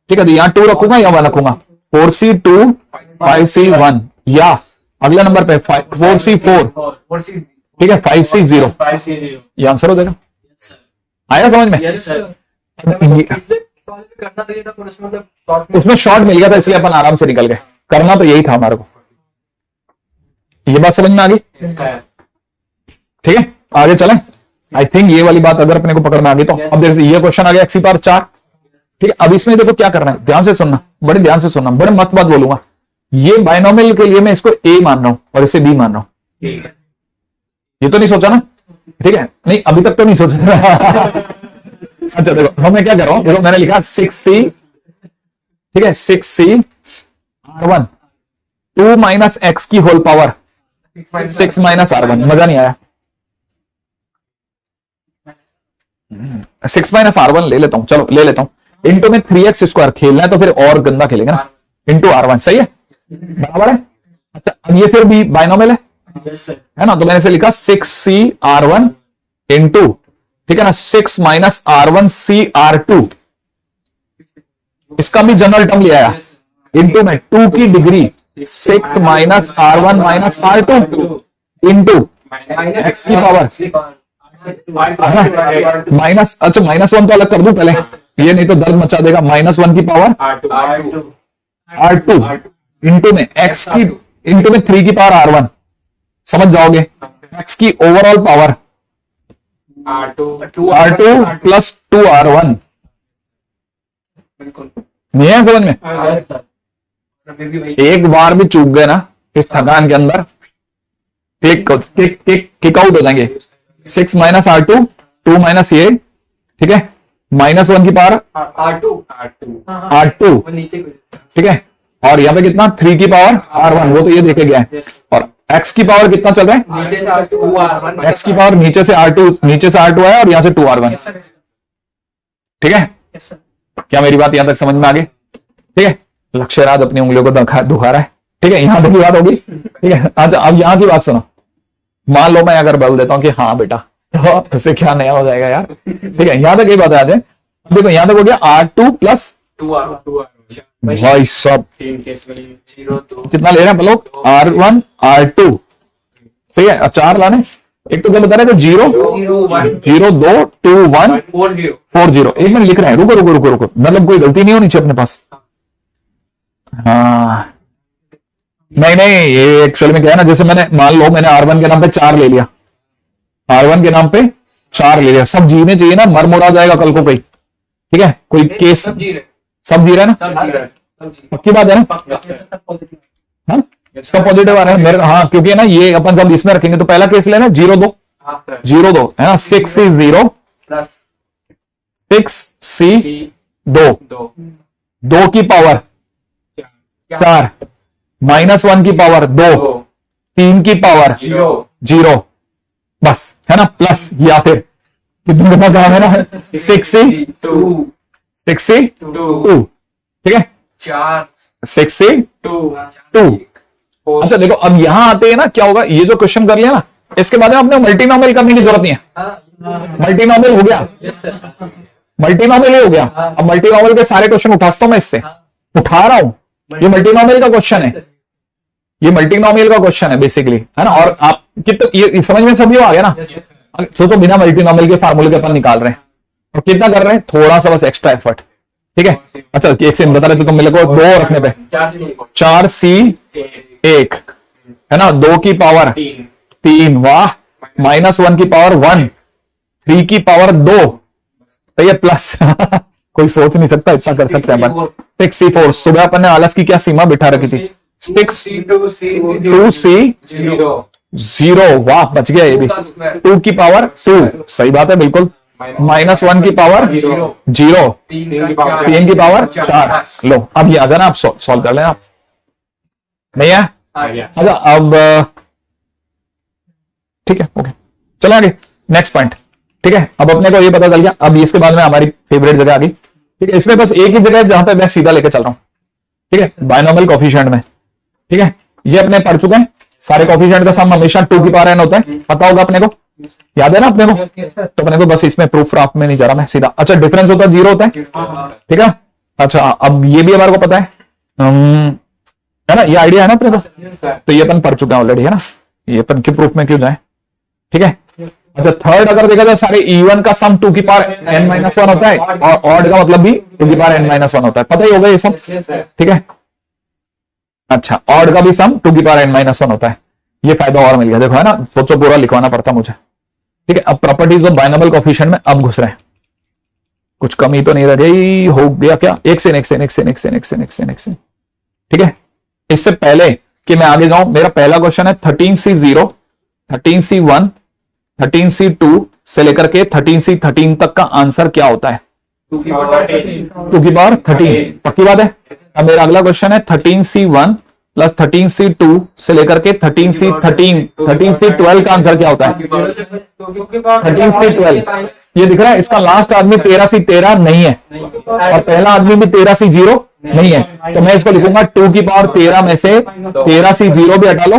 ठीक है, तो यहां 2 रखूंगा या 1 रखूंगा, 4c 2 5c 1, या अगले नंबर पे 4c 4, ठीक है 5c 0, ये आंसर हो जाएगा। आया समझ में। उसमें शॉर्ट मिल गया था इसलिए अपन आराम से निकल गए, करना तो यही था हमारे को। ये बात समझ में आ गई। ठीक है आगे चलें। आई थिंक ये वाली बात अगर अपने को पकड़ में आ गई तो अब देखो ये क्वेश्चन आ गया एक्स की पावर 4। ठीक है, अब इसमें देखो क्या करना है, ध्यान से सुनना, बड़े ध्यान से सुनना, बड़े मस्त बात बोलूंगा। ये बायनोमियल के लिए मैं इसको ए मान रहा हूं और इसे बी मान रहा हूं। ये तो नहीं सोचा ना, ठीक है, नहीं अभी तक तो नहीं सोचा। अच्छा देखो मैं क्या कर रहा हूं, देखो मैंने लिखा 6c, ठीक है 6c r1 2 माइनस एक्स की होल पावर 6 माइनस r1, मजा नहीं आया। 6 माइनस r1 ले लेता हूं, चलो ले लेता हूं, इंटू में 3x स्क्वायर, खेलना है तो फिर और गंदा खेलेंगे ना, इंटू r1। सही है, बराबर है। अच्छा अब ये फिर भी बाइनोमियल है ना, तो मैंने इसे लिखा 6c r1 इंटू, ठीक है ना 6 माइनस r1 c r2, इसका भी जनरल टर्म ले आया इंटू में 2 की degree 6 minus R1 minus R2 into x की पावर माइनस, अच्छा -1 तो अलग कर दूं पहले, ये नहीं तो दर्द मचा देगा। -1 की पावर R2 इंटू में एक्स की इंटू में 3 की पावर R1, समझ जाओगे। एक्स की overall power R2 plus 2R1, नहीं है समझ में। एक बार भी चूक गए ना इस थकान के अंदर, किक आउट हो जाएंगे। 6 माइनस R2, 2 माइनस ये, ठीक है, -1 की पावर R2, ठीक है, और यहाँ पे कितना 3 की पावर R1, वो तो ये देखे गया है। और x की पावर कितना चल रहा है, नीचे से R2 x की पावर नीचे से R2 है और यहां से 2R1, ठीक है। क्या मेरी बात यहां तक समझ में आ गई? ठीक है, लक्ष्यराज अपनी उंगलियों को दुखा रहा है, ठीक है, यहां तक की बात होगी, ठीक है। अच्छा अब यहां की बात सुनो, मान लो मैं अगर बोल देता हूं कि हाँ बेटा, तो इससे क्या नया हो जाएगा यार, ठीक है, यहां तक ये बात आ जाए। देखो यहां तक हो गया R2 प्लस 2R2 भाई सब 3 केस में 0 2 कितना ले रहे हैं लोग, R1 R2, सही है। अब 4 लाने, एक तो क्या बता रहे थे 0 0 2 2 1 4 0, एक मिनट लिख रहे हैं, रुको, मतलब कोई गलती नहीं होनी चाहिए अपने पास। हाँ नहीं ये एक्चुअली में क्या है ना, जैसे मैंने मान लो मैंने R1 के नाम पे 4 ले लिया, R1 के नाम पे 4 ले लिया, सब जीने चाहिए ना, मर मुरा जाएगा कल को कोई, ठीक है, कोई केस सब जी रहा है ना, पक्की बात है ना, हाँ सब पॉजिटिव आ रहा है मेरे, हाँ क्योंकि है ना ये अपन सब इसमें रखेंगे, तो पहला केस लेना 0 2 0 2 है ना, 6 C 0 6 C 2 2 की पावर 4 -1 की पावर 2 3 की पावर 0, बस है ना, प्लस या फिर कितने दफा काम है ना 6 C 2, ठीक है, 6 C 2। अच्छा देखो अब यहां आते हैं ना, क्या होगा, ये जो क्वेश्चन कर लिया ना, इसके बाद में अपने मल्टीनॉमियल करने की जरूरत नहीं है, मल्टीनॉमियल हो गया, मल्टीनॉमियल ही हो गया। अब मल्टीनॉमियल के सारे क्वेश्चन उठाता हूं मैं, इससे उठा रहा हूं, ये मल्टीनॉमियल का क्वेश्चन है, ये मल्टीनॉमियल का क्वेश्चन है बेसिकली, है ना। और आप कितना ये समझ में सभी आ गया ना, सोचो बिना मल्टीनॉमियल के फार्मूले के अपन निकाल रहे हैं, और कितना कर रहे हैं, थोड़ा सा बस एक्स्ट्रा एफर्ट, ठीक है। अच्छा एक से बता रहे तो मेरे को 2 रखने पे 4 C 1 है ना, 2 की पावर 3, वाह, -1 की पावर 1, 3 की पावर 2, सही है, प्लस कोई सोच नहीं सकता इतना कर सकते हैं अपन। 6 C 4, सुबह अपन ने आलस की क्या सीमा बिठा रखी थी, 2 C 0, वाह बच गया ये भी, 2 की पावर 2, सही बात है बिल्कुल, -1 की पावर 0, 3 की पावर 4, लो अब ये आ जाना, आप सॉल्व कर लेना, आप नहीं है। अच्छा अब ठीक है, ओके चलो आगे नेक्स्ट पॉइंट, ठीक है। अब अपने को ये पता चल गया, अब इसके बाद में हमारी फेवरेट जगह आ गई, ठीक है। इसमें बस एक ही जगह है जहां पे मैं सीधा लेके चल रहा हूं, ठीक है, बायनॉमियल कोएफिशिएंट में, ठीक है, ये अपने पढ़ चुके हैं, सारे कोएफिशिएंट का सम हमेशा 2 की पावर n होता है, पता होगा अपने को, याद है ना अपने को, तो अपने को बस इसमें प्रूफ राफ में नहीं जा रहा मैं सीधा। अच्छा डिफरेंस होता है 0 होता है, ठीक है। अच्छा अब ये भी हमारे को पता है ना, ये आइडिया है ना अपने को, तो ये अपन पढ़ चुके हैं ऑलरेडी, है ना, ये अपन के प्रूफ में क्यों जाए, ठीक है। अच्छा थर्ड अगर देखा जाए, सारे इवन का सम 2 की पावर n-1 होता है, और ऑड का मतलब भी 2 की पावर n-1 होता है, पता ही होगा ये सब, ठीक है। अच्छा ऑड का भी सम 2 की पावर n-1 होता है, ये फायदा और मिल गया, देखो है ना, सोचो पूरा लिखवाना पड़ता मुझे, ठीक है। अब प्रॉपर्टीज ऑफ बायनॉमियल कोएफिशिएंट में अब घुस रहे हैं, कुछ कमी तो नहीं रह गई, हो गया क्या, एक से, ठीक है। इससे पहले कि मैं आगे जाऊं, मेरा पहला क्वेश्चन है 13C 0, 13C 1, 13C 2 से लेकर के 13C 13 तक का आंसर क्या होता है, 2 की पावर 13, पक्की बात है। अब मेरा अगला क्वेश्चन है 13C 1 प्लस 13C 2 से लेकर के 13C 12 का आंसर क्या होता है, 13C 12, ये दिख रहा है, इसका लास्ट आदमी 13C 13 नहीं है, और पहला आदमी भी 13C 0 नहीं है, तो मैं इसको लिखूंगा 2 की पावर 13 में से 13C 0 भी हटा लो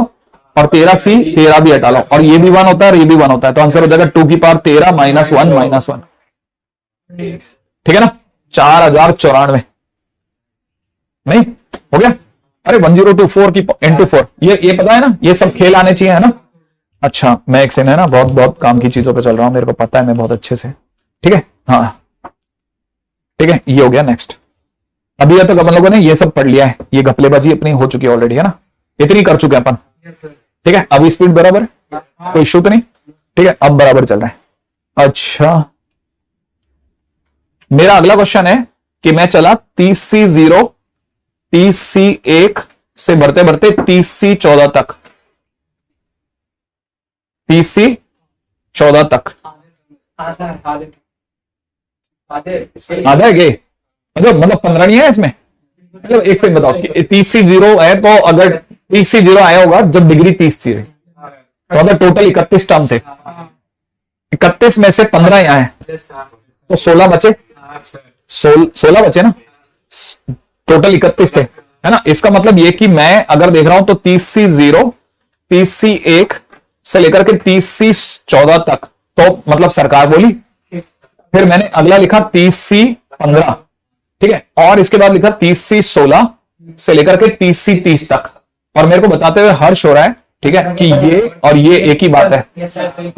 और 13C 13 भी हटा लो, और ये भी 1 होता है और ये भी 1 होता है, तो आंसर हो जाएगा 2 की पावर 13 -1 -1, ठीक है ना, 4094, नहीं हो गया? अरे 1024 की इंटू 4, ये पता है ना, ये सब खेल आने चाहिए, है ना? अच्छा, मैं एक से है ना बहुत बहुत काम की चीजों पे चल रहा हूं, मेरे को पता है मैं बहुत अच्छे से, ठीक है? हाँ ठीक है, ये हो गया। नेक्स्ट, अभी तक अपन लोगों ने ये सब पढ़ लिया है, ये घपलेबाजी अपनी हो चुकी है ऑलरेडी, है ना? इतनी कर चुके हैं अपन, ठीक है? अभी स्पीड बराबर है, कोई इशू तो नहीं, ठीक है? अब बराबर चल रहा है। अच्छा, मेरा अगला क्वेश्चन है कि मैं चला 30C0 30C1 से बढ़ते बढ़ते 30C14 तक, 30C14 तक। आधा है क्या? मतलब 15 नहीं है इसमें? मतलब एक सेकंड बताओ, 30C0 है तो अगर 30C0 आया होगा जब डिग्री 30 थी, तो अगर टोटल 31 टर्म थे, 31 में से 15 यहां है तो 16 बचे, 16 बचे ना, टोटल 31 थे, है ना? इसका मतलब ये कि मैं अगर देख रहा हूं तो 30C0 30C1 से लेकर के 30C14 तक, तो मतलब सरकार बोली। फिर मैंने अगला लिखा 30C15, ठीक है? और इसके बाद लिखा 30C16 से लेकर के 30C30 तक, और मेरे को बताते हुए हर्ष हो रहा है, ठीक है, कि ये और ये एक ही बात है।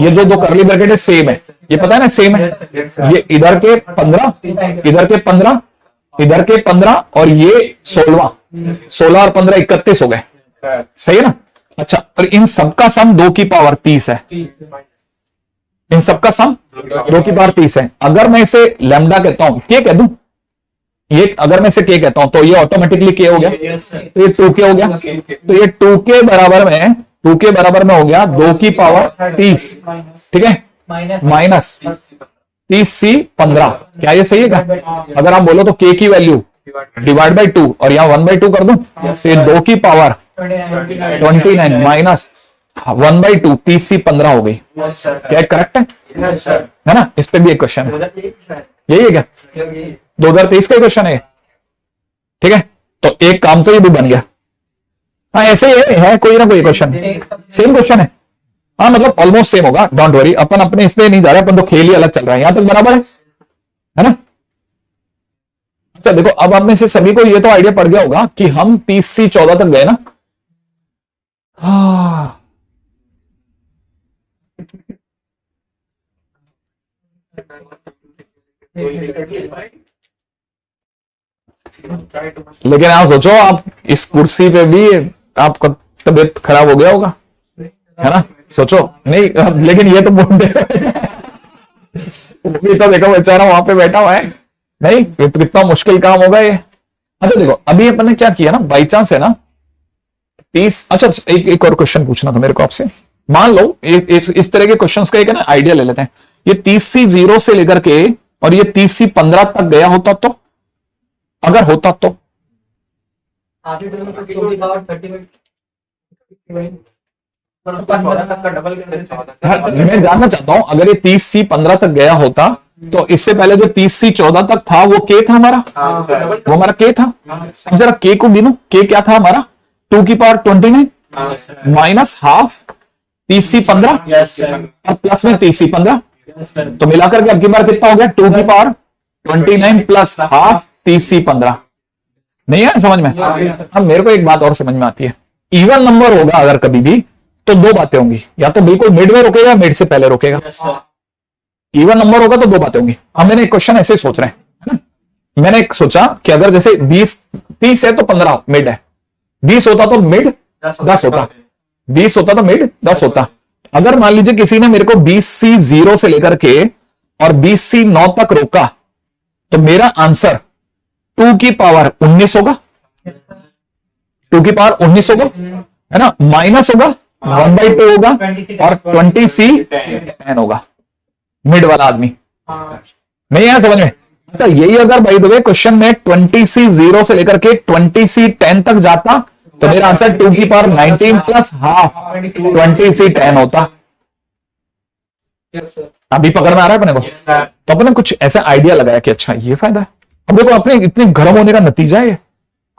ये जो दो करली ब्रैकेट है सेम है, ये पता है ना, सेम है। ये इधर के 15, इधर के 15, इधर के 15 और ये 16 और 15 31 हो गए, सही है ना? अच्छा, और इन सबका सम 2 की पावर 30 है, इन सबका सम 2 की पावर 30 है। अगर मैं इसे लैम्डा कहता हूं, के कह दूं, ये अगर मैं इसे के कहता हूं तो ये ऑटोमेटिकली के हो गया, तो ये 2k हो गया, तो ये 2k बराबर में 2k बराबर में हो गया 2 की पावर 30, ठीक है? माइनस 30C15, क्या ये सही है क्या? अगर आप बोलो तो k की वैल्यू डिवाइड बाई 2 और यहां 1/2 कर दूं, तो ये 2 की पावर 29 माइनस 1/2 30C15 हो गई। क्या करेक्ट है ना? इस पे भी एक क्वेश्चन है, यही है क्या? 2023 का क्वेश्चन है, ठीक है? तो एक काम तो ये भी बन गया। हाँ ऐसे ही है कोई ना कोई क्वेश्चन, सेम क्वेश्चन है, हाँ मतलब ऑलमोस्ट सेम होगा, डोंट वरी। अपन अपने इस पे नहीं जा रहे, अपन तो खेल ही अलग चल रहा है, यहां तक बराबर है ना? अच्छा देखो, अब आप में से सभी को ये तो आइडिया पड़ गया होगा कि हम 30C14 तक गए ना। हाँ लेकिन आप सोचो, आप इस कुर्सी पे भी आपका तबीयत खराब हो गया होगा, है ना? सोचो नहीं, लेकिन ये तो बोल दे भी तो देखो बेचारा वहां पे बैठा हुआ है, नहीं ये तो कितना मुश्किल काम होगा ये। अच्छा देखो, अभी अपन ने क्या किया ना, बाई चांस है ना 30। अच्छा एक और क्वेश्चन पूछना था मेरे को आपसे। मान लो इस तरह के क्वेश्चंस का एक ना आइडिया ले लेते हैं। ये 30C0 से लेकर के और ये 30C15 तक गया होता तो, अगर होता तो मैं जानना चाहता हूं, अगर ये 30C15 तक गया होता तो इससे पहले जो 30C14 तक था वो के था हमारा, वो हमारा के था। अब जरा के को गिनो, के क्या था हमारा? 2 की पावर 29 माइनस हाफ 30C15 और प्लस में 30C15, तो मिलाकर के अब की बार कितना हो गया? 2 की पावर 29 प्लस हाफ 30C15। नहीं है समझ में? अब मेरे को एक बात और समझ में आती है, इवन नंबर होगा अगर कभी भी तो दो बातें होंगी, या तो बिल्कुल मिड में रुकेगा, मिड से पहले रुकेगा। इवन नंबर होगा तो दो बातें होंगी। अब मैंने एक क्वेश्चन ऐसे सोच रहे हैं, मैंने एक सोचा कि अगर जैसे 30 है तो 15 मिड है, 20 होता तो मिड 10 होता, 20 होता तो मिड 10 होता। अगर मान लीजिए किसी ने मेरे को 20C0 से लेकर के और 20C9 तक रोका, तो मेरा आंसर 2 की पावर 19 होगा, 2 की पावर 19 होगा, है ना? माइनस होगा 1/2 होगा और 20C10 होगा, मिड वाला आदमी। नहीं है समझ में? अच्छा यही अगर बाय द वे क्वेश्चन में 20C0 से लेकर के 20C10 तक जाता तो मेरा आंसर 2 की पावर 19 प्लस हाफ 20C10 होता। अभी पकड़ में आ रहा है अपने को? तो अपने कुछ ऐसा आइडिया लगाया कि अच्छा ये फायदा है। अब देखो अपने इतने गर्म होने का नतीजा है,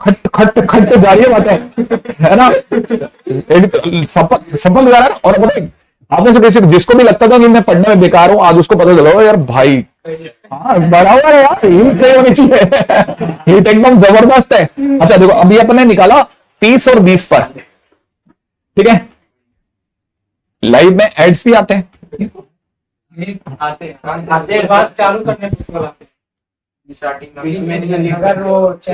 खट खट खट तो जा रही है बातें, है ना? सफल जा रहा है। और आप में से किसी जिसको भी लगता था कि मैं पढ़ने में बेकार हूं, आज उसको पता चला यार भाई हाँ बड़ा हुआ है यार, हीट सही होनी चाहिए, हीट एकदम जबरदस्त है। अच्छा देखो अभी अपने निकाला 30 और 20 पर, ठीक है। लाइव में एड्स भी आते हैं, आते हैं बात चालू करने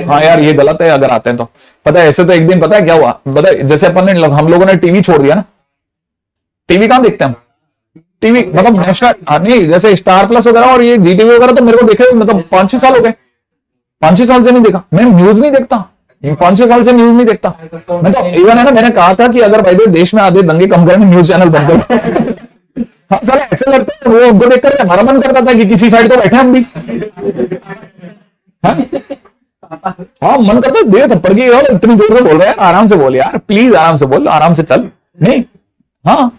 हाँ यार ये गलत है अगर आते हैं तो। पता है ऐसे तो एक दिन पता है क्या हुआ, पता है जैसे अपन ने हम लोगों ने टीवी छोड़ दिया ना, टीवी कहां देखते हैं हम, टीवी मतलब नेशनल नहीं, जैसे स्टार प्लस वगैरह और ये जी टीवी वगैरह तो मेरे को देखे मतलब 5-6 साल हो गए, 5-6 साल से नहीं देखा मैं, न्यूज नहीं देखता, 5-6 साल से न्यूज नहीं देखता मैं तो। इवन है ना, मैंने कहा था कि अगर भाई देश में आधे दंगे कम करें, न्यूज चैनल बंद करें। हाँ साला ऐसे लगता है, वो उनको देख कर हमारा मन करता था कि किसी साइड तो बैठे हम भी। हाँ मन करता है दे थप्पड़ की, इतनी जोर से बोल रहे हैं, आराम से बोल यार प्लीज, आराम से बोल, आराम से चल। नहीं हाँ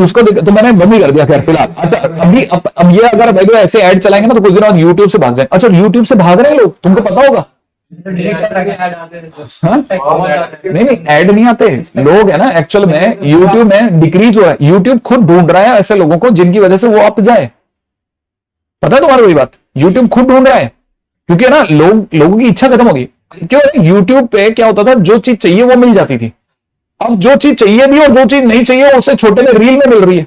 उसको तो मैंने बंद ही कर दिया खैर फिलहाल। अच्छा अभी अब ये अगर भाई ऐसे ऐड चलाएंगे ना तो कुछ दिन बाद यूट्यूब से भाग जाएंगे। अच्छा यूट्यूब से भाग रहे हैं लोग, तुमको पता होगा? हाँ? नहीं ऐड नहीं आते लोग है ना, एक्चुअल में यूट्यूब में डिक्रीज हुआ है, यूट्यूब खुद ढूंढ रहा है ऐसे लोगों को जिनकी वजह से वो अप जाए। पता है तुम्हारी वही बात, यूट्यूब खुद ढूंढ रहा है, क्योंकि ना लोगों की इच्छा खत्म होगी। क्यों? यूट्यूब पे क्या होता था, जो चीज चाहिए वो मिल जाती थी, अब जो चीज चाहिए भी और जो चीज नहीं चाहिए उससे छोटे में रील में मिल रही है,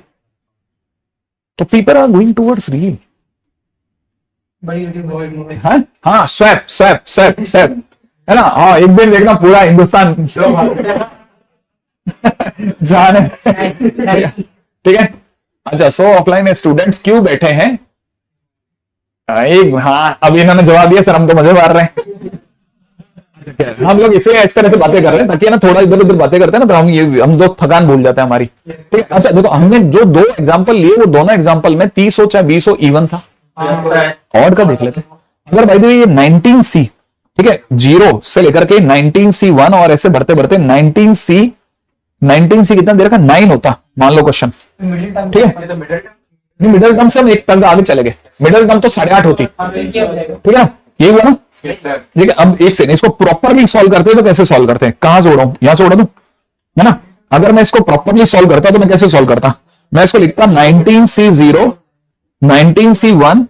तो people are going towards reel. हाँ स्वैप स्वैप स्वैप स्वैप है ना, हाँ एक दिन देखना पूरा हिंदुस्तान जाने ठीक है। अच्छा सो ऑफलाइन स्टूडेंट्स क्यों बैठे हैं, एक हाँ अब इन्होंने जवाब दिया सर हम तो मजे मार रहे हैं। हम लोग इसे इस तरह से बातें कर रहे हैं ताकि ना थोड़ा इधर उधर बातें करते हैं ना तो हम लोग थकान भूल जाते हैं हमारी, ठीक है। अच्छा देखो हमने जो 2 एग्जांपल लिए वो दोनों एग्जांपल में 30 हो चाहे 20 हो इवन था। ऑड का देख लेते हैं। अगर भाई ये 19C, ठीक है, 0 से लेकर के 19C1 और ऐसे बढ़ते बढ़ते 19C कितना दे रखा 9 होता मान लो क्वेश्चन, ठीक है। मिडिल टर्म से हम एक टर्म आगे चले गए, मिडिल टर्म तो 8.5 होती, ठीक है ना, ये हुआ ना। ठीक है अब एक सेकंड इसको प्रॉपरली सॉल्व करते हैं तो कैसे सॉल्व करते हैं, कहां से उड़ाऊं, यहां से उड़ा दूं है ना। अगर मैं इसको प्रॉपरली सॉल्व करता तो मैं कैसे सॉल्व करता, मैं इसको लिखता 19C0 19C1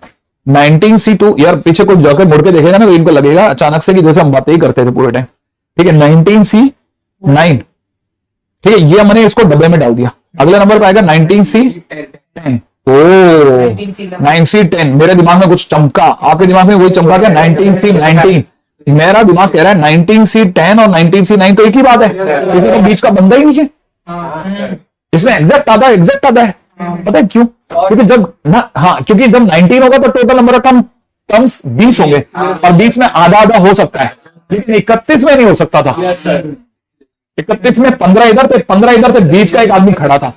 19C2, यार पीछे कुछ जाकर मुड़ के देखेगा ना तो इनको लगेगा अचानक से कि जैसे हम बातें ही करते थे पूरे टाइम, ठीक है। 19C9, ठीक है, ये मैंने इसको डब्बे में डाल दिया। अगले नंबर पर आएगा 19C10, ओ 9C10, मेरे दिमाग में कुछ चमका, आपके दिमाग में वही चमका क्या 19C19, मेरा दिमाग कह रहा है 19C10 और 19C9 तो एक ही बात है, इसमें तो बीच का बंदा ही नहीं है, इसमें एग्जैक्ट आता है। पता है क्यों? क्योंकि जब ना हाँ क्योंकि जब 19 होगा तो टोटल नंबर ऑफ टर्म्स 20 होंगे और बीच में आधा आधा हो सकता है, लेकिन 31 में नहीं हो सकता था। 31 में 15 इधर थे 15 इधर थे, बीच का एक आदमी खड़ा था,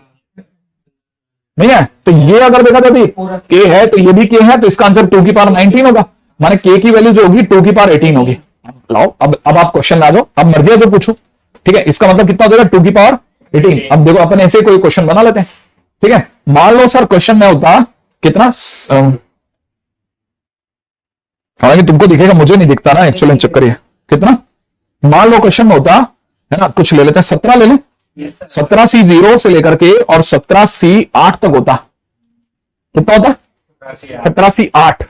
नहीं है। तो ये अगर देखा था के है तो ये भी के है, तो इसका आंसर 2 की पावर 19 होगा, माने के की वैल्यू जो होगी 2 की पावर 18 होगी। लाओ अब आप क्वेश्चन ला जाओ, अब मर्जी है जो पूछो, ठीक है। इसका मतलब कितना हो जाएगा 2 की पावर 18। अब देखो अपन ऐसे कोई क्वेश्चन बना लेते हैं, ठीक है। मान लो सर क्वेश्चन में होता कितना, हालांकि तुमको दिखेगा मुझे नहीं दिखता ना एक्चुअली, चक्कर ये कितना, मान लो क्वेश्चन में होता है ना, कुछ ले लेते हैं 17 ले लें, 17C0 से लेकर के और 17C8 तक होता, कितना होता 17C8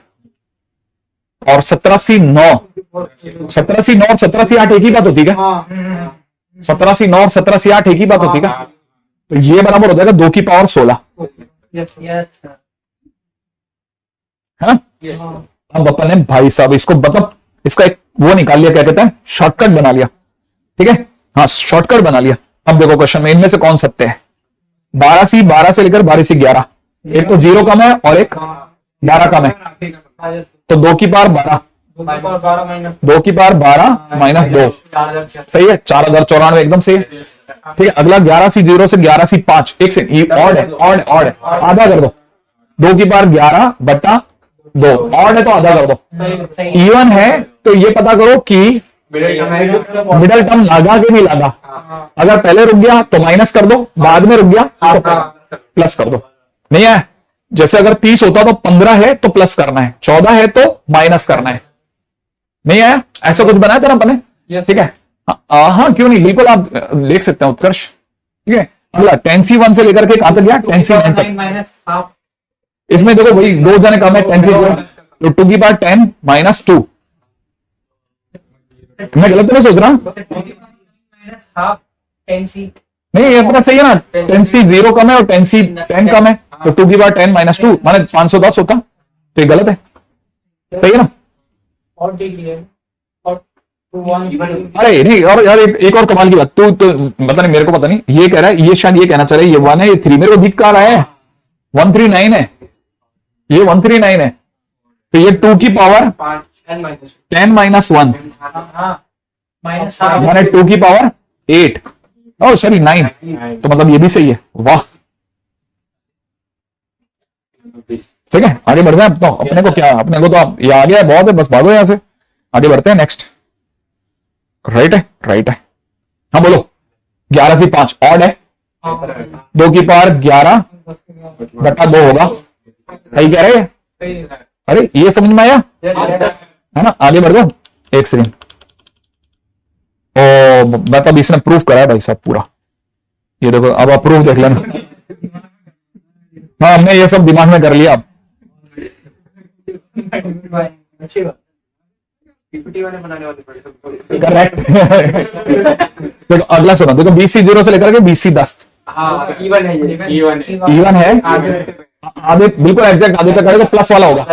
और 17C9, 17C9 और 17C8 एक ही बात होती क्या, 17C9 और 17C8 एक ही बात होती क्या, तो ये बराबर हो जाएगा 2 की पावर 16, है ना। अब अपन ने भाई साहब इसको मतलब इसका एक वो निकाल लिया, क्या कहते हैं शॉर्टकट बना लिया, ठीक है, हाँ शॉर्टकट बना लिया। अब देखो क्वेश्चन में इनमें से कौन सत्य है, 12 से लेकर 12C11, एक तो 0 कम है और एक 12 कम है, तो 2 की पावर 12, 2 की पावर 12 माइनस 2, सही है, 4094 एकदम सही है, ठीक है। अगला 11C0 से 11C5, एक से ऑड है, आधा कर दो, 2 की पावर 11 बटा 2, ऑड है तो आधा कर दो, इवन है तो ये पता करो कि मिडल टर्म लगा कि नहीं लगा, अगर पहले रुक गया तो माइनस कर दो, बाद में रुक गया तो प्लस कर दो, नहीं है। जैसे अगर 30 होता तो 15 है तो प्लस करना है, 14 है तो माइनस करना है, नहीं है, ऐसा कुछ बनाया था ना अपने, ठीक है। हाँ क्यों नहीं, बिल्कुल आप देख सकते हैं उत्कर्ष, ठीक है। अगला 10C1 से लेकर के कहां तक गया, 10C9 तक। माइनस हाफ इसमें देखो वही दो जने कम है, 10C2 तो 2 की पावर 10 माइनस 2। मैं गलत तो नहीं सोच रहा? माइनस हाफ 10C नहीं, ये अपना सही है ना, 10C0 कम है और 10C10 कम है, तो 2 की पावर 10 माइनस 2 माने 510 होता, तो ये गलत है, सही है ना? और देख लिया और 1 अरे नहीं, और यार एक और कमाल की बात, तो पता नहीं, मेरे को पता नहीं, ये कह रहा है, ये शायद ये कहना चाह रहा है ये 1 है, ये 3 मेरे को दिख कहा रहा है 139 है, ये 139 है, तो ये 2 की पावर 10 माइनस 1 हाँ माइनस हाफ माने 2 की पावर 8, ओह सॉरी 9, तो मतलब ये भी सही है। वाह, ठीक है, आगे बढ़ते हैं। अब तो अपने को क्या, अपने को तो अब ये आ गया है, बहुत है, बस भागो यहां से, आगे बढ़ते हैं। नेक्स्ट राइट है, राइट है, हाँ बोलो। 11 से 5 ऑड है, 2 की पावर 11 बटा 2 होगा, सही कह रहे हैं? अरे ये समझ में आया है ना? आगे बढ़ दो, एक सेकंड। ओ मतलब इसने प्रूफ करा है भाई साहब पूरा, ये देखो, अब आप प्रूफ देख लेना। हाँ, हमने ये सब दिमाग में कर लिया अब। अच्छी बात पीपीटी वाले बनाने वाले पड़े। करेक्ट। देखो अगला सुनो, देखो BC0 से लेकर के BC10 हाँ इवन है, ये इवन है, इवन है, आगे आधे बिल्कुल एग्जैक्ट आधे पे करेगा तो प्लस वाला होगा,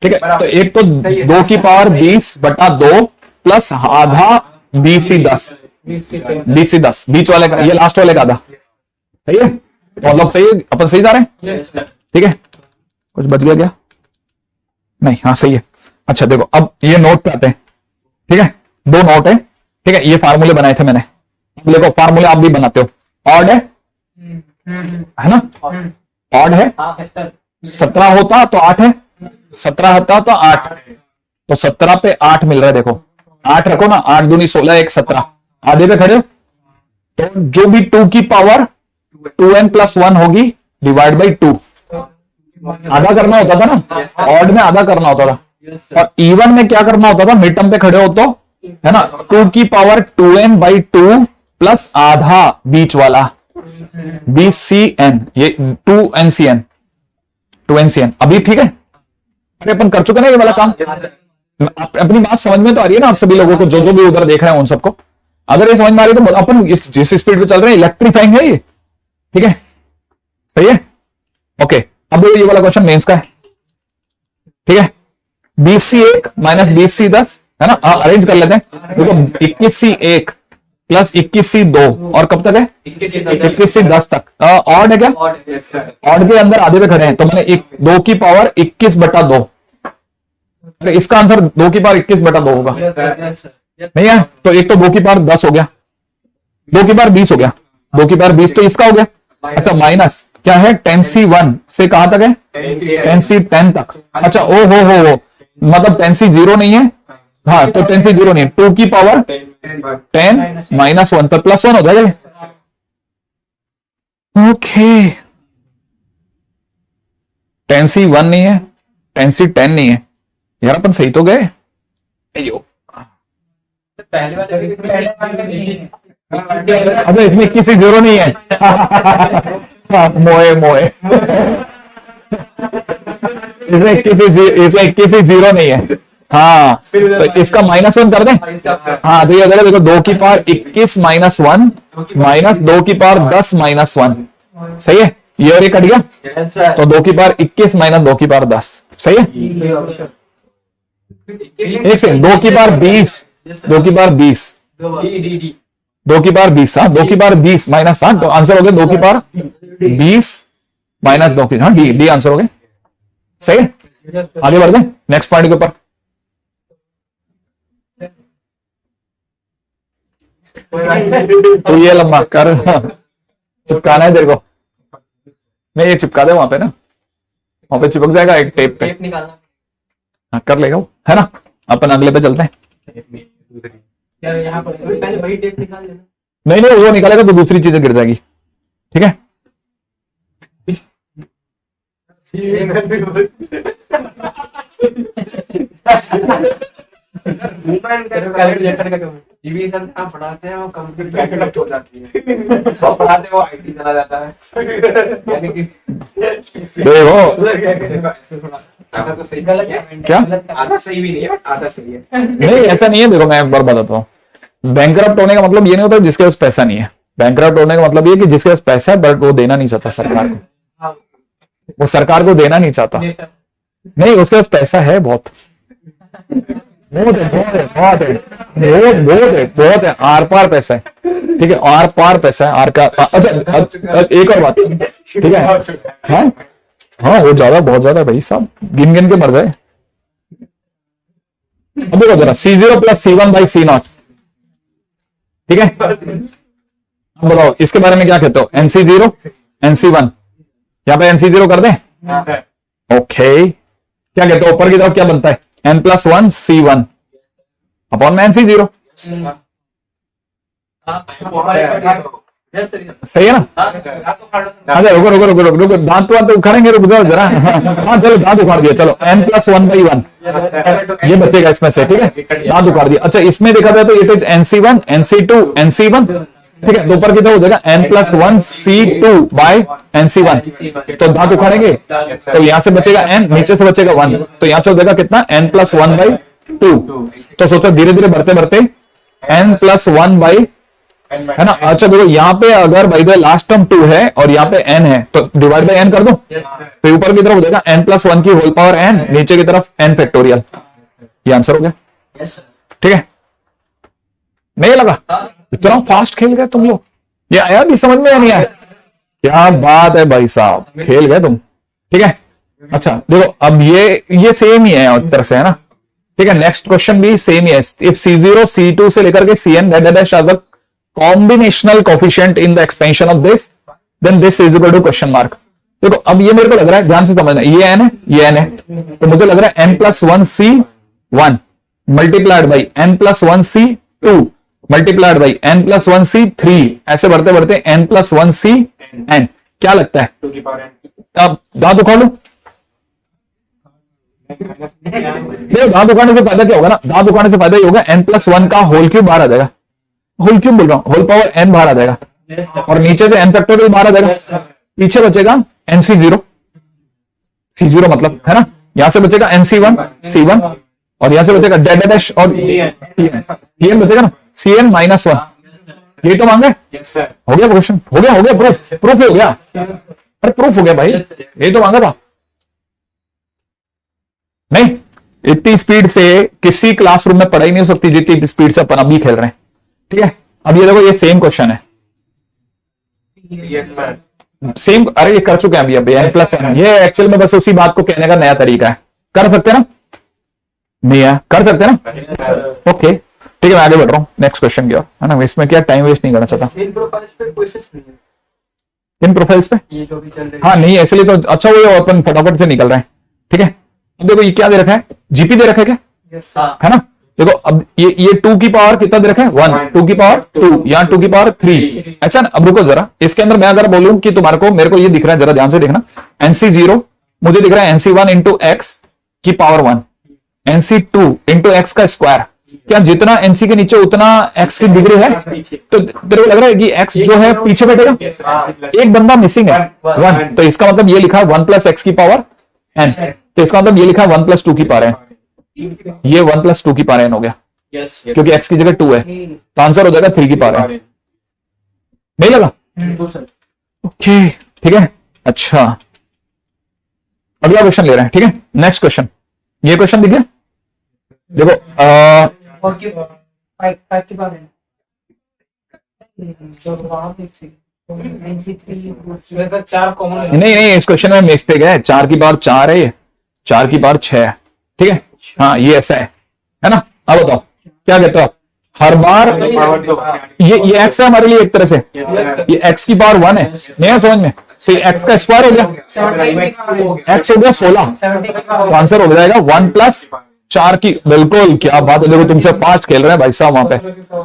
ठीक है? तो एक तो 2 की पावर 20 बटा 2 प्लस आधा BC10, BC10 बीच वाले का, ये लास्ट वाले का आधा, सही है? तो मतलब सही है, अपन सही जा रहे हैं, ठीक है? कुछ बच गया क्या? नहीं, हाँ सही है। अच्छा देखो, अब ये नोट पे आते हैं, ठीक है? दो नोट है, ठीक है? ये फार्मूले बनाए थे मैंने, अब देखो फार्मूले आप भी बनाते हो। ऑड है ना? ऑड है, 17 होता तो 8 है, 17 होता तो 8, तो 17 पे 8 मिल रहा है, देखो 8 रखो ना, 8 दूनी 16, 1 17, आधे पे खड़े हो, तो जो भी 2 की पावर 2n प्लस 1 होगी डिवाइड बाई 2, आधा करना होता था ना, ऑड में आधा करना होता था, और इवन में क्या करना होता था, मिड टर्म पे खड़े हो तो, है ना, 2 की पावर 2n बाई 2 प्लस आधा बीच वाला BCN, ये 2NCN अभी, ठीक है? अरे अपन कर चुके ना ये वाला काम, अपनी बात समझ में तो आ रही है ना आप सभी लोगों को, जो भी उधर देख रहे हैं उन सबको? अगर ये समझ में आ रही है तो अपन जिस स्पीड पे चल रहे हैं इलेक्ट्रीफाइंग है ये, ठीक है? सही है, ओके। अब ये वाला क्वेश्चन मेंस का है, ठीक है? BC1 माइनस BC10, है ना? अरेंज कर लेते हैं। देखो 21C1 प्लस 21C2 और कब तक है? 21C10 तक। ऑड है क्या? ऑड के अंदर आधे पे खड़े हैं, तो मैंने 2 की पावर 21 बटा 2, तो इसका आंसर 2 की पावर 21 बटा 2 होगा, नहीं है? तो एक तो 2 की पावर 10 हो गया, 2 की पावर 20 हो गया, 2 की पावर 20 तो इसका हो गया। अच्छा माइनस क्या है, 10C1 से कहां तक है? 10C10 तक। अच्छा ओ हो, मतलब 10C0 नहीं है, हाँ तो 10C0 नहीं है, 2 की पावर 10 माइनस 1 तो प्लस 1 हो जाएगा, ओके। 10C1 नहीं है, 10C10 नहीं है, यार अपन सही तो गए? पहले वाले अबे इसमें 21C0 नहीं है। मोए इसमें 21C0 नहीं है, हाँ तो इसका -1 कर दें। हाँ तो ये देखो 2 की पावर 21 माइनस 1 माइनस 2 की पावर 10 माइनस 1, सही है? ये और ये कट गया, तो 2 की पावर 21 माइनस 2 की पावर 10, सही है? एक सेकंड, 2 की पावर 20, 2 की पावर 20, 2 की पावर 20, हाँ 2 की पावर 20 माइनस 7, तो आंसर हो गया 2 की पावर 20 माइनस 2 की, हाँ डी आंसर हो गया, सही है? आगे बढ़ गए नेक्स्ट पॉइंट के ऊपर। तो ये लंबा कर, चिपकाना है तेरे को, नहीं ये चिपका दे वहां पे ना, वहां पे चिपक जाएगा एक टेप पे, हाँ कर लेगा वो, है ना? अपन अगले पे चलते हैं। यार यहाँ पर पहले वही टेप निकाल लेना। नहीं वो निकालेगा तो दूसरी चीजें गिर जाएगी, ठीक है? कैलकुलेटर का कम डिवीजन आप पढ़ाते हैं वो कंप्लीट ब्रैकेट हो जाती है, सौ पढ़ाते हैं वो आईटी चला जाता है, यानी कि देखो ऐसे थोड़ा आधा तो सही गलत है क्या? आधा सही भी नहीं है बट आधा सही है। नहीं ऐसा नहीं है, देखो मैं एक बार बताता हूँ, बैंकरप्ट होने का मतलब ये नहीं होता जिसके पास पैसा नहीं है। बैंकरप्ट होने का मतलब ये कि जिसके पास पैसा है बट वो देना नहीं चाहता सरकार को, वो सरकार को देना नहीं चाहता। नेता नहीं, उसके पास पैसा है बहुत, बहुत है, बहुत है, बहुत है, बहुत बहुत है, बहुत है, आर पार पैसा है, ठीक है, आर पार पैसा है, आर का। अच्छा एक और बात, ठीक है, हाँ हाँ वो ज्यादा, बहुत ज्यादा भाई साहब, गिन गिन के मर जाए। अब देखो जरा C0 plus C1 by C0, ठीक है, अब बताओ इसके बारे में क्या कहते हो, NC0 NC1, यहां पे NC0 कर दें, ओके, क्या कहते हो ऊपर की तरफ क्या बनता है, N+1 C1 अपॉन में NC0, सही है ना? अच्छा रुको रुको रुको रुको रुको, दांत वांत तो उखाड़ेंगे, रुक जाओ जरा, हाँ चलो दांत उखाड़ दिया, चलो N+1/1 ये बचेगा इसमें से, ठीक है, दांत उखाड़ दिया। अच्छा इसमें देखा जाए तो it is NC1 NC2 NC1, ठीक है, ऊपर की तरफ हो जाएगा N+1 C2 बाय NC1, तो दांत उखाड़ेंगे तो यहां से बचेगा N, नीचे से बचेगा 1, तो यहां से हो जाएगा कितना N+1/2, तो सोचो धीरे धीरे बढ़ते बढ़ते N+1 है ना। अच्छा देखो यहाँ पे अगर बाई द लास्ट टर्म 2 है और यहाँ पे n है तो डिवाइड बाय n कर दो, तो ऊपर की तरफ हो जाएगा N+1 की होल पावर n, नीचे की तरफ n फैक्टोरियल, ये आंसर हो गया, ठीक है। नहीं लगा इतना फास्ट खेल गए तुम लोग, ये आया भी समझ में या नहीं आया? क्या बात है भाई साहब, खेल गए तुम, ठीक है। अच्छा देखो अब ये सेम ही है उत्तर से, है ना, ठीक है। नेक्स्ट क्वेश्चन भी सेम ही है, इफ C0 C2 से लेकर के Cn dash as a combinational coefficient in the expansion of this, then this is equal to question mark। देखो अब ये मेरे को लग रहा है, ध्यान से समझना, ये n है ये n है, तो मुझे लग रहा है N+1 C1 multiplied by N+1 C2 multiplied by N+1 C3, ऐसे बढ़ते बढ़ते N+1 Cn, क्या लगता है? अब दांत उखाड़ लो, दांत उखाड़ने से फायदा क्या होगा ना, दांत उखाड़ने से फायदा ये होगा N+1 का होल क्यूब बाहर आ जाएगा, होल क्यूब बोल रहा हूं, होल पावर n बाहर आ जाएगा, और नीचे से n फैक्टोरियल बाहर आ जाएगा, पीछे बचेगा NC0 C0 मतलब, है ना, यहां से बचेगा NC1 C1 और यहां से बचेगा डैश और Cn बचेगा ना, Cn-1, ये तो मांगे, हो गया क्वेश्चन, हो गया प्रूफ हो गया, अरे प्रूफ हो गया भाई, ये तो मांगा था नहीं। इतनी स्पीड से किसी क्लासरूम में पढ़ाई नहीं हो सकती जितनी स्पीड से अपन अभी खेल रहे हैं, ठीक है। अब ये देखो ये सेम क्वेश्चन है, सेम, अरे ये कर चुके हैं अभी N+n, ये एक्चुअल में बस उसी बात को कहने का नया तरीका है, कर सकते हैं ना, नहीं है, कर सकते हैं ना, ओके ठीक है। मैं आगे बढ़ रहा हूं नेक्स्ट क्वेश्चन की ओर, है ना, इसमें क्या टाइम वेस्ट नहीं करना चाहता, इन प्रोफाइल्स पे क्वेश्चंस नहीं है, इन प्रोफाइल्स पे ये जो भी चल रही हाँ नहीं है, इसलिए तो अच्छा वो अपन फटाफट से निकल रहे हैं, ठीक है। अब देखो ये क्या दे रखा है, जीपी दे रखा है क्या, है ना, देखो अब ये 2 की पावर कितना दे रखा है 1, 2 की पावर 2, यहाँ 2 की पावर 3, ऐसा ना। अब रुको जरा, इसके अंदर मैं अगर बोलूं कि तुम्हारे को, मेरे को ये दिख रहा है, जरा ध्यान से देखना, NC0 मुझे दिख रहा है NC1 इंटू एक्स की पावर 1, NC2 इंटू एक्स का स्क्वायर, क्या जितना NC के नीचे उतना x की डिग्री है, तो तेरे को लग रहा है कि x जो है पीछे बैठेगा, एक बंदा मिसिंग है 1, तो इसका मतलब ये लिखा 1 प्लस एक्स की पावर n, तो इसका मतलब ये लिखा 1 प्लस 2 की पावर n, ये 1 प्लस 2 की पावर n हो गया, क्योंकि x की जगह 2 है, तो आंसर हो जाएगा 3 की पावर n। नहीं लगा, ओके ठीक है। अच्छा अगला क्वेश्चन ले रहे हैं, ठीक है, नेक्स्ट क्वेश्चन, ये क्वेश्चन देखिए, देखो और की 5 की बात है जो वहां पे NC3 4 कॉमन नहीं इस क्वेश्चन में मिस्टेक है, 4 की पावर 4 है, ये 4 की पावर 6 है, ठीक है, हाँ ये ऐसा है ना। अब बताओ क्या कहते हो आप, हर बार ये एक्स है हमारे लिए एक तरह से, ये एक्स की पावर 1 है, नहीं है समझ में, तो एक्स का स्क्वायर हो गया, एक्स हो गया 16, तो आंसर हो जाएगा 1 प्लस 4 की, बिल्कुल क्या बात है, देखो तुमसे फास्ट खेल रहे हैं भाई साहब, वहां पे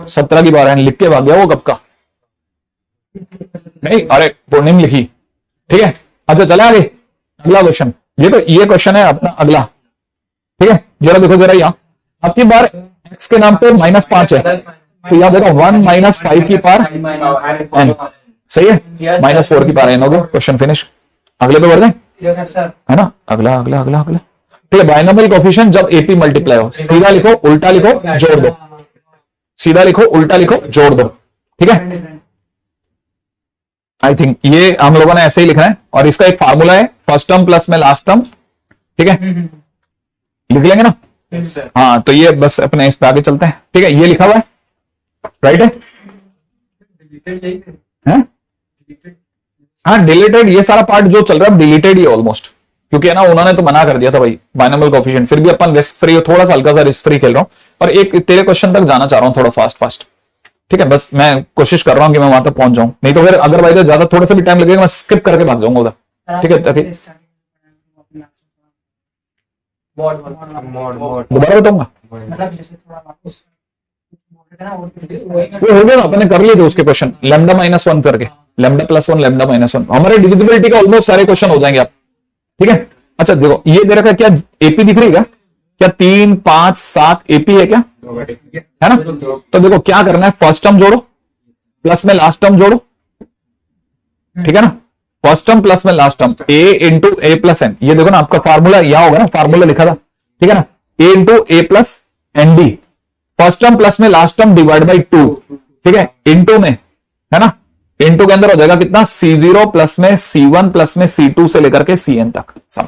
17 की पावर लिख के भाग गया वो कब का, नहीं अरे पूर्णिम लिखी, ठीक है। अच्छा चले आगे, अगला क्वेश्चन, ये क्वेश्चन है अपना अगला, ठीक है, जरा देखो जरा यहाँ, आपकी बार x के नाम पे -5 है, तो यहां देखो 1 - 5 की पावर n, सही है, -4 की पावर n हो गया। Question finish. अगले पे बढ़ जाए, है ना, अगला अगला अगला अगला। ठीक है, बाइनोमियल कोएफिशिएंट जब एपी मल्टीप्लाई हो, सीधा लिखो, उल्टा लिखो, जोड़ दो, सीधा लिखो, उल्टा लिखो, जोड़ दो। ठीक है, आई थिंक ये हम लोगों ने ऐसे ही लिखा है, और इसका एक फार्मूला है, फर्स्ट टर्म प्लस में लास्ट टर्म। ठीक है, लिख लेंगे ना। हाँ, तो ये बस अपने इस पे आगे चलते हैं। ठीक है, ये लिखा हुआ है, राइट है? हाँ, डिलीटेड, ये सारा पार्ट जो चल रहा है डिलीटेड ही ऑलमोस्ट, क्योंकि है ना उन्होंने तो मना कर दिया था भाई बाइनोमियल कोएफिशिएंट। फिर भी अपन रिस्क फ्री, थोड़ा सा हल्का सा रिस्क फ्री खेल रहा हूं, और एक तेरे क्वेश्चन तक जाना चाह रहा हूं थोड़ा फास्ट फास्ट। ठीक है, बस मैं कोशिश कर रहा हूं कि मैं वहां तक पहुंच जाऊं, नहीं तो फिर अगर भाई ज्यादा थोड़ा सा भी टाइम लगेगा मैं स्किप करके भाग जाऊंगा उधर। ठीक है, ताकि दोबारा बताऊंगा। वो हो गया ना, अपने कर लिए थे उसके क्वेश्चन, लैम्डा -1 करके, लैम्डा +1 लैम्डा -1, हमारे डिविजिबिलिटी का ऑलमोस्ट सारे क्वेश्चन हो जाएंगे आप। ठीक है, अच्छा देखो ये दे रखा है, क्या एपी दिख रही है क्या 3 5 7 एपी है क्या, है ना? तो देखो क्या करना है, फर्स्ट टर्म जोड़ो, प्लस में लास्ट टर्म जोड़ो। ठीक है ना, फर्स्ट टर्म प्लस में last term, a into A plus N. ये देखो ना, आपका फार्मूला यहां होगा ना, फार्मूला लिखा था। ठीक है ना, a into A plus N D, first term plus में लास्ट टर्म डिवाइड बाई 2। ठीक है, इंटू में, है ना, इंटू के अंदर हो जाएगा कितना, C0 प्लस में C1 प्लस में C2 से लेकर के Cn तक सब।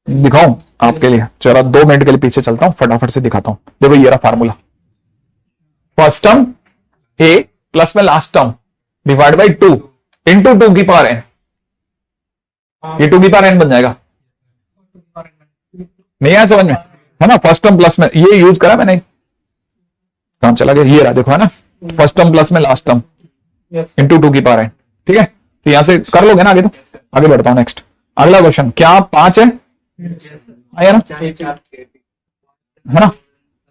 दिखाऊं आपके लिए, जरा 2 मिनट के लिए पीछे चलता हूं, फटाफट से दिखाता हूं। देखो ये रहा formula, first term a plus में last term divide by 2 into 2 की पावर n, ये 2 की पावर n बन जाएगा। नहीं आया समझ में, है ना? फर्स्ट टर्म प्लस में, ये यूज करा मैंने, कहां चला गया, ये रहा देखो, है ना, फर्स्ट टर्म प्लस में लास्ट टर्म इंटू 2 की पावर n। ठीक है, तो यहां से कर लोगे ना आगे, तो आगे बढ़ता हूं नेक्स्ट। अगला क्वेश्चन, क्या 5 है, आया ना, है ना?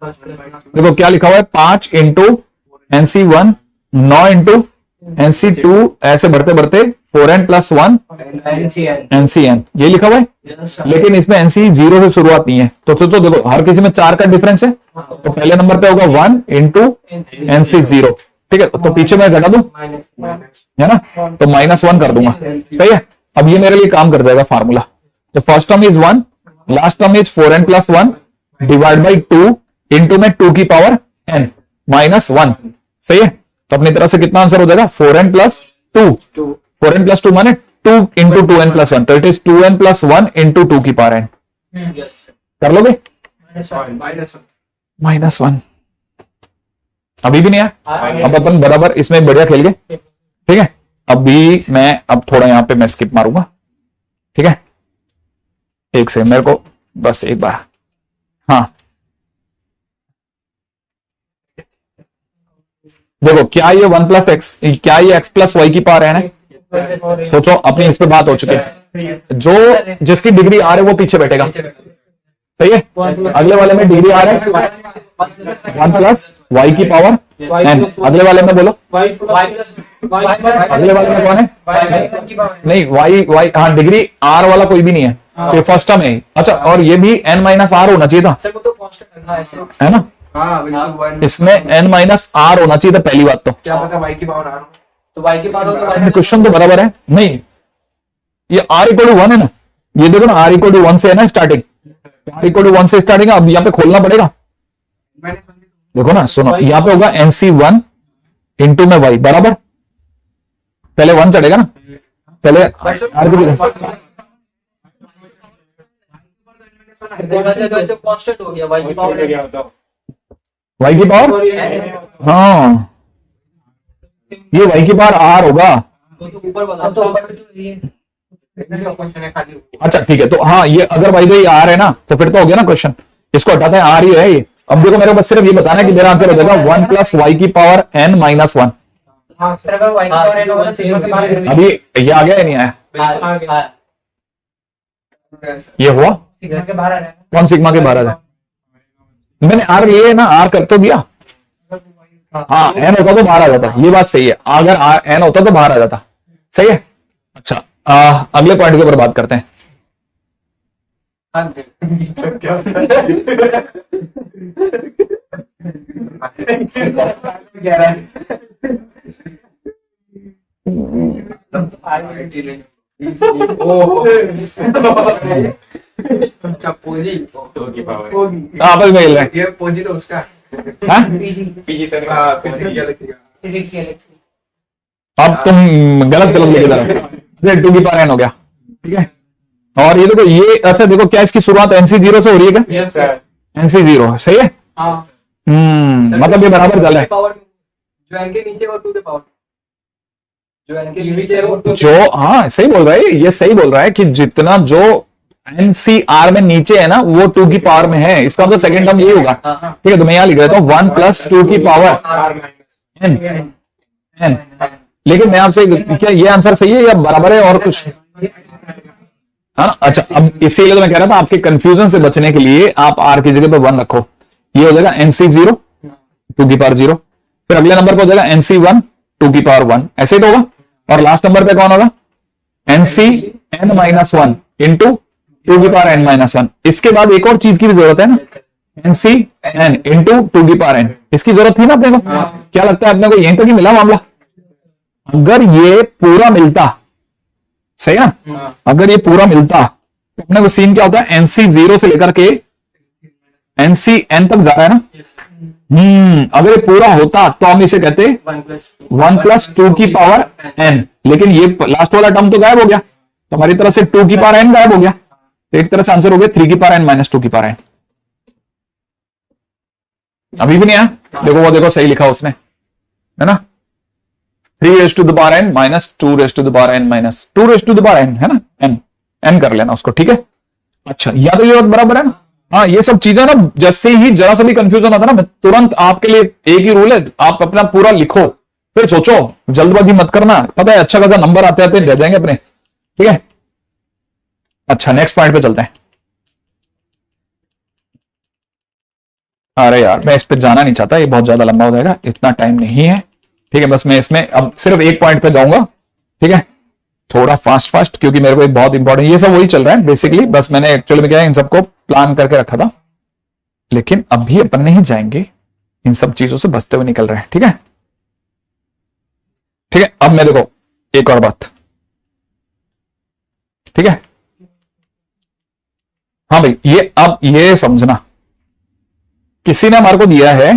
देखो क्या लिखा हुआ है, 5 इंटू NC1, 9 इंटू NC2, ऐसे बढ़ते बढ़ते 4n + 1 NCn, ये लिखा हुआ है। लेकिन इसमें NC 0 से शुरुआत नहीं है, तो सोचो देखो हर किसी में 4 का डिफरेंस है, तो पहले नंबर पे होगा 1 इंटू NC 0। ठीक है, तो पीछे मैं घटा दूं, है ना, तो -1 कर दूंगा। सही है, अब ये मेरे लिए काम कर जाएगा फार्मूला। तो first term is 1, last term is 4n + 1 divide by 2 into में 2 की पावर n -1। सही है, तो अपनी तरफ से कितना आंसर हो जाएगा, 4n + 2, 4n + 2 माने 2 इंटू 2n + 1, तो इट इज 2n + 1 इंटू 2 की पावर n। कर लोगे, -1 अभी भी नहीं आया। अब अपन बराबर इसमें बढ़िया खेल गए। ठीक है, अभी मैं अब थोड़ा यहां पे मैं स्किप मारूंगा। ठीक है, एक से मेरे को बस एक बार, हाँ देखो क्या ये 1 + x, क्या ये x + y की पावर n है? सोचो, अपनी इस पे बात हो चुकी है, जो जिसकी डिग्री r है वो पीछे बैठेगा। सही है, अगले वाले में डिग्री r है 1 + y की पावर n, अगले वाले में बोलो, अगले वाले में कौन है, नहीं y, हाँ डिग्री r वाला कोई भी नहीं है, तो फर्स्ट टर्म है। अच्छा, और ये भी n - r होना चाहिए था, है ना? इसमें n - r होना चाहिए था पहली बात। तो क्या पता y की पावर r हो, तो y की पावर हो तो क्वेश्चन तो बराबर है, नहीं ये r = 1 है ना, ये देखो ना r = 1 से है ना स्टार्टिंग, r = 1 से स्टार्टिंग है। अब यहाँ पे खोलना पड़ेगा, देखो ना, सुनो, यहाँ पे होगा NC1 इंटू में y बराबर, पहले 1 चढ़ेगा ना, पहले r तो कांस्टेंट हो गया, y की पावर y की पावर, हाँ ये y की पावर r होगा। ऊपर बता तो क्वेश्चन है खाली। अच्छा ठीक है, तो हाँ ये अगर भाई ये r है ना, तो फिर तो हो गया ना क्वेश्चन, इसको हटाते हैं, r ही है ये। अब देखो मेरे को बस सिर्फ ये बताना है कि मेरा आंसर हो जाएगा 1 + y की पावर n - 1। अभी ये आ गया या नहीं आया, ये हुआ कौन सिग्मा के बाहर आ जाए, मैंने आर लिए ना, आर कर तो दिया, हाँ एन होता तो बाहर आ जाता, ये बात सही है, अगर आर एन होता तो बाहर आ जाता। सही है, अच्छा अगले पॉइंट के ऊपर बात करते हैं। हाँ जी। कह रहा है अच्छा पूंजी की पावर होगी। आपस में हिल रहे हैं। ये पूंजी तो उसका है। हाँ? पीजी सर हाँ, पूंजी क्या लिखेगा? फिजिक्स अब तुम गलत गलत लेके जा रहे हो। 2 की पावर n हो गया, ठीक है। और ये देखो, ये अच्छा देखो, क्या इसकी शुरुआत NC0 से हो रही है क्या? यस सर NC0 सही है। हाँ मतलब ये बराबर चल है। पावर जो n के नीचे और 2 के पावर जो n के नीचे और 2 जो हाँ सही बोल रहा है, ये सही बोल रहा है कि जितना जो NCR में नीचे है ना वो 2 की पावर में है, इसका मतलब सेकंड टर्म यही होगा, ठीक है। तो मैं यहां लिख देता हूं 1 + 2 की पावर n n। लेकिन मैं आपसे क्या ये आंसर सही है या बराबर है और कुछ, है ना? अच्छा, अब इसीलिए तो मैं कह रहा था आपके कंफ्यूजन से बचने के लिए आप r की जगह पे 1 रखो, ये हो जाएगा NC0 2 की पावर 0। फिर अगले नंबर पे हो जाएगा NC1 2 की पावर 1, ऐसे तो होगा। और लास्ट नंबर पे कौन होगा? NCn-1 इंटू 2 की पावर n-1। इसके बाद एक और चीज की भी जरूरत है ना, NCn इंटू 2 की पावर n। इसकी जरूरत थी ना अपने को। क्या लगता है अपने को यहीं तक ही मिला मामला? अगर ये पूरा मिलता, सही है ना, अगर ये पूरा मिलता तो अपने को सीन क्या होता है, NC0 से लेकर के NCn तक जा रहा है ना। अगर ये पूरा होता तो हम इसे कहते 1 + 2 की पावर n। लेकिन ये लास्ट वाला टर्म तो गायब हो गया, तो हमारी तरफ से 2 की पावर n गायब हो गया, तो एक तरह से आंसर हो गया 3 की पावर n - 2 की पावर n। अभी भी नहीं आया? देखो वो देखो सही लिखा उसने, है ना, 3n - 2n - 2n है ना, n कर लेना उसको, ठीक है। अच्छा, या तो ये बात बराबर है ना। हाँ, ये सब चीजें ना जैसे ही जरा सा भी कंफ्यूजन आता है ना, मैं तुरंत आपके लिए एक ही रूल है, आप अपना पूरा लिखो फिर सोचो, जल्दबाजी मत करना। पता है अच्छा खासा नंबर आते आते दे जाएंगे अपने, ठीक है। अच्छा, नेक्स्ट पॉइंट पे चलते हैं। अरे यार मैं इस पे जाना नहीं चाहता, ये बहुत ज्यादा लंबा हो जाएगा, इतना टाइम नहीं है, ठीक है। बस मैं इसमें अब सिर्फ एक पॉइंट पे जाऊंगा, ठीक है, थोड़ा फास्ट क्योंकि मेरे को एक बहुत इंपॉर्टेंट, ये सब वही चल रहा है बेसिकली, बस मैंने एक्चुअली में क्या है इन सबको प्लान करके रखा था, लेकिन अभी अपन नहीं जाएंगे, इन सब चीजों से बचते हुए निकल रहे हैं, ठीक है। ठीक है, अब मैं देखो एक और बात, ठीक है। हाँ भाई, ये अब ये समझना, किसी ने हमारे को दिया है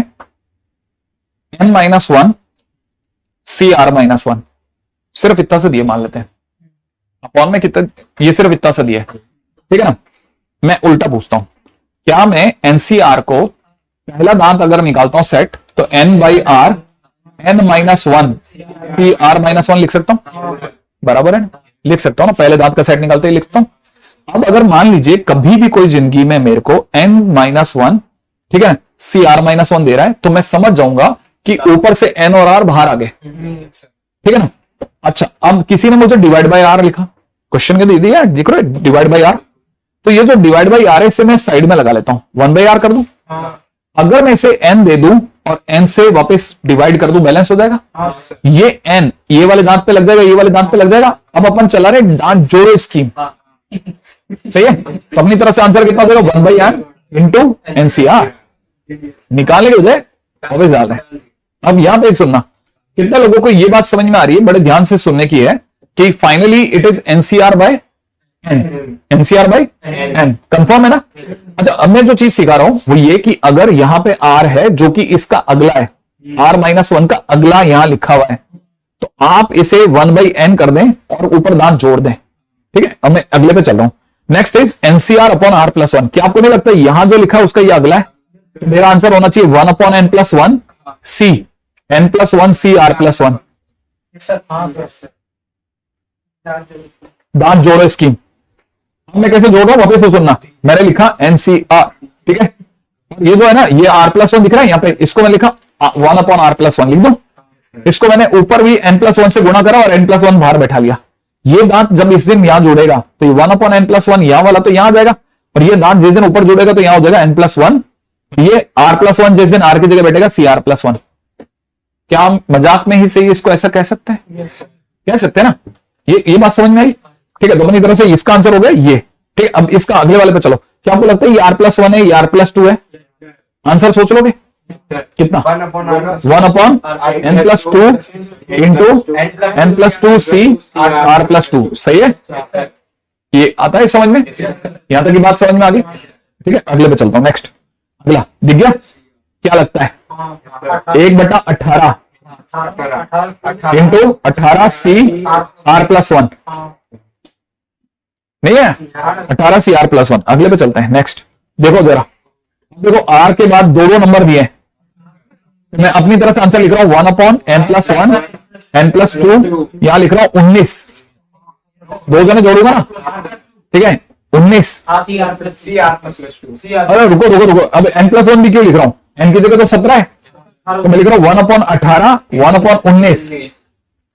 n-1 CR-1, सिर्फ इतना से दिए मान लेते हैं, अपॉन में कितना, ये सिर्फ इतना सा दिया है, ठीक है ना। मैं उल्टा पूछता हूं, क्या मैं NCR को पहला दांत अगर निकालता हूं सेट, तो n/r n-1 CR-1 लिख सकता हूं, बराबर है ना, लिख सकता हूं ना, पहले दांत का सेट निकालते ही लिखता हूं। अब अगर मान लीजिए कभी भी कोई जिंदगी में मेरे को n-1, ठीक है, CR-1 दे रहा है, तो मैं समझ जाऊंगा कि ऊपर से n और r बाहर आ गए, ठीक है ना। अच्छा, अब किसी ने मुझे डिवाइड बाय r लिखा, क्वेश्चन के दे दिया, देख रहे हो डिवाइड बाय r, तो ये जो डिवाइड बाय r है इसे मैं साइड में लगा लेता हूं, 1/r कर दूं। अगर मैं इसे n दे दूं और n से वापस डिवाइड कर दूं, बैलेंस हो जाएगा। ये n ये वाले दांत पे लग जाएगा, ये वाले दांत पे लग जाएगा। अब अपन चला रहे दांत जोड़ो स्कीम, सही है। तो अपनी तरफ से आंसर कितना हो जाएगा, 1/r इंटू NCR, निकालने के बजाय वापस डाल रहे हैं। अब यहां पे एक सुनना, कितने लोगों को ये बात समझ में आ रही है, बड़े ध्यान से सुनने की है, कि finally it is NCR/n, NCR/n, confirm है ना। अच्छा, अब मैं जो चीज सिखा रहा हूं वो ये कि अगर यहां पे r है जो कि इसका अगला है, r-1 का अगला यहां लिखा हुआ है, तो आप इसे 1/n कर दें और ऊपर दांत जोड़ दें, ठीक है। अब मैं अगले पे चल रहा हूं। Next is NCR/r+1। क्या आपको नहीं लगता यहां जो लिखा है उसका ये अगला है? तो मेरा आंसर होना चाहिए 1/n+1 C, n+1 CR+1, दांत जोड़ो स्कीम। अब मैं कैसे जोड़ रहा हूं वापस तो सुनना, मैंने लिखा NCR, ठीक है, ये जो है ना ये r+1 दिख रहा है यहां पे, इसको मैं लिखा 1/r+1 लिख दो, इसको मैंने ऊपर भी n+1 से गुणा करा और n+1 बाहर बैठा लिया। ये दांत जब इस दिन यहां जुड़ेगा तो ये 1/n+1 यहां वाला तो यहां आ जाएगा, और ये दांत जिस दिन ऊपर जुड़ेगा तो यहां हो जाएगा n+1, ये r+1 जिस दिन r की जगह बैठेगा CR+1। क्या हम मजाक में ही सही इसको ऐसा कह सकते हैं? कह सकते हैं ना। ये बात समझ में आई, ठीक है। तो अपनी तरफ से इसका आंसर हो गया ये, ठीक है, अब इसका अगले वाले पे चलो। क्या आपको लगता है ये r+1 है, ये r+2 है? आंसर सोच लोगे कितना? 1/n+2 इंटू n+2c r+2, सही है? ये आता है समझ में? यहां तक की बात समझ में आ गई? ठीक है, अगले पे चलता हूं। नेक्स्ट, अगला दिख गया? क्या लगता है? 1/18 इंटू 18c r+1 नहीं है? 18c r+1। अगले पे चलते हैं। नेक्स्ट देखो जरा, देखो r के बाद दो नंबर दिए हैं, मैं अपनी तरह से आंसर लिख रहा हूं 1/n+1 n+2, यहां लिख रहा हूं 19, दो जने जोड़ूंगा ना, ठीक है 19। अरे रुको रुको रुको, अब n+1 भी क्यों लिख रहा हूं? n की जगह तो 17 है, तो मैं लिख रहा हूं 1/18 1/19,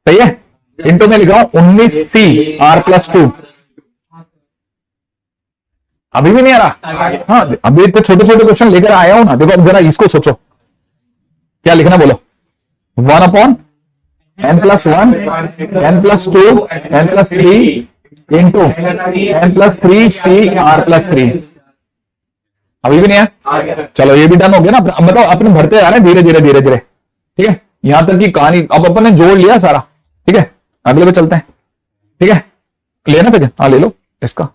सही है? इंटू में लिख रहा हूं 19c r+2। अभी भी नहीं आ रहा? हाँ, अभी तो छोटे छोटे क्वेश्चन लेकर आया हूं ना। देखो अब जरा इसको सोचो, क्या लिखना बोलो? 1/n+1 n+2 n+3 into n+3c r+3। अभी भी नहीं है? चलो ये भी डन हो गया ना। अब बताओ, अपने भरते जा रहे हैं धीरे धीरे धीरे धीरे, ठीक है? यहां तक की कहानी अब अपन ने जोड़ लिया सारा, ठीक है? अगले पे चलते हैं, ठीक है? लेना था क्या? हाँ ले लो इसका।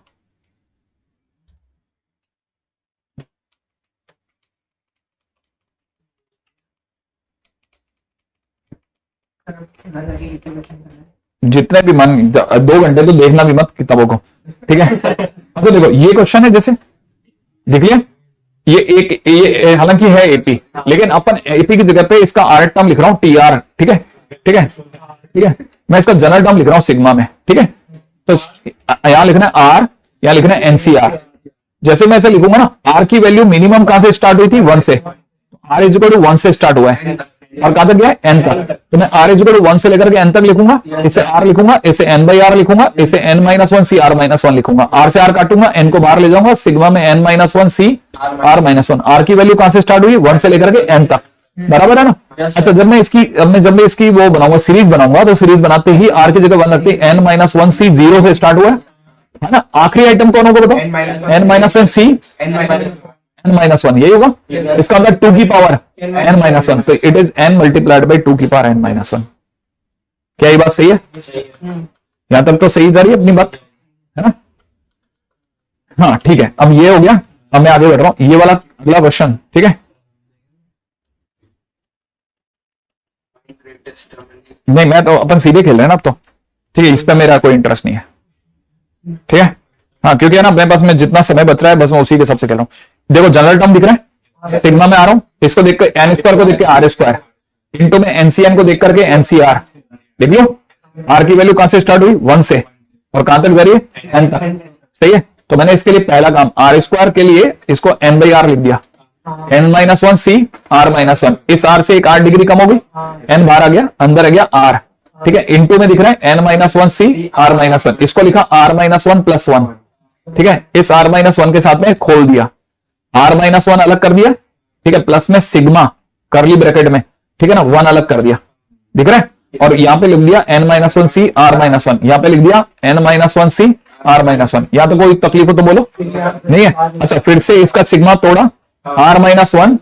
जितने भी मन, 2 घंटे तो देखना भी मत किताबों को, ठीक है? अब तो देखो ये क्वेश्चन है, जैसे देख लिया, ये हालांकि है एपी, लेकिन अपन एपी की जगह पे इसका आर टर्म लिख रहा हूं टीआर, ठीक है? ठीक है, ठीक है, मैं इसका जनरल टर्म लिख रहा हूं सिग्मा में, ठीक है? तो यहां लिखना है आर, यहां लिखना है एनसीआर। जैसे मैं ऐसे लिखूंगा ना, आर की वैल्यू मिनिमम कहां से स्टार्ट हुई थी? 1 से, आर इज इक्वल टू 1 से स्टार्ट हुआ है और कहां तक गया? एन तक। तो मैं आर इज इक्वल टू 1 से लेकर के एन तक लिखूंगा, इसे आर लिखूंगा, इसे n/r लिखूंगा, इसे n-1c r-1 लिखूंगा। आर से आर काटूंगा, एन को बाहर ले जाऊंगा, सिग्मा में n-1c r-1। आर की वैल्यू कहां से स्टार्ट हुई? 1 से लेकर के एन तक, बराबर है ना? अच्छा, जब मैं इसकी वो बनाऊंगा, सीरीज बनाऊंगा, तो सीरीज बनाते ही आर की जगह 1 रखते हैं, n-1c 0 से स्टार्ट हुआ है ना? आखिरी आइटम कौन होगा बताओ? n-1c n-1, यही होगा। इसका अंदर 2 की पावर n-1, तो it is n multiplied by 2 की पावर n-1। क्या ये बात सही है? यहां तक तो सही जा रही है अपनी बात, है ना? हाँ ठीक है, अब ये हो गया। अब मैं आगे बढ़ रहा हूं, ये वाला अगला क्वेश्चन, ठीक है? नहीं, मैं तो अपन सीधे खेल रहे हैं ना अब तो, ठीक है? इस पर मेरा कोई इंटरेस्ट नहीं है, ठीक है? हाँ, क्योंकि है ना, मेरे पास में जितना समय बच रहा है बस मैं उसी के हिसाब से खेल रहा हूं। देखो जनरल टर्म दिख रहा है, सिग्मा में आ रहा हूं, इसको देख कर एन स्क्वायर को देख के आर स्क्वायर, इंटू में एनसीएन को देख करके एनसीआर। देख लो, आर की वैल्यू कहां से स्टार्ट हुई? 1 से, और कहां तक जा रही है? एन तक, सही है? तो मैंने इसके लिए पहला काम, आर स्क्वायर के लिए इसको n/r लिख दिया, n-1c r-1। इस r से एक 8 डिग्री कम हो गई, n बाहर आ गया, अंदर आ गया r, ठीक है? इंटू में दिख रहा है n-1c r-1, इसको लिखा r-1+1, ठीक है? इस r-1 के साथ में खोल दिया, r-1 अलग कर दिया, ठीक है? प्लस में सिग्मा करली ब्रैकेट में, ठीक है ना, 1 अलग कर दिया, दिख रहा है? और यहां पे लिख दिया n-1c r-1, यहां पे लिख दिया n-1c r-1। यहां तो कोई तकलीफ हो तो बोलो, नहीं है? अच्छा, फिर से इसका सिग्मा तोड़ा, r-1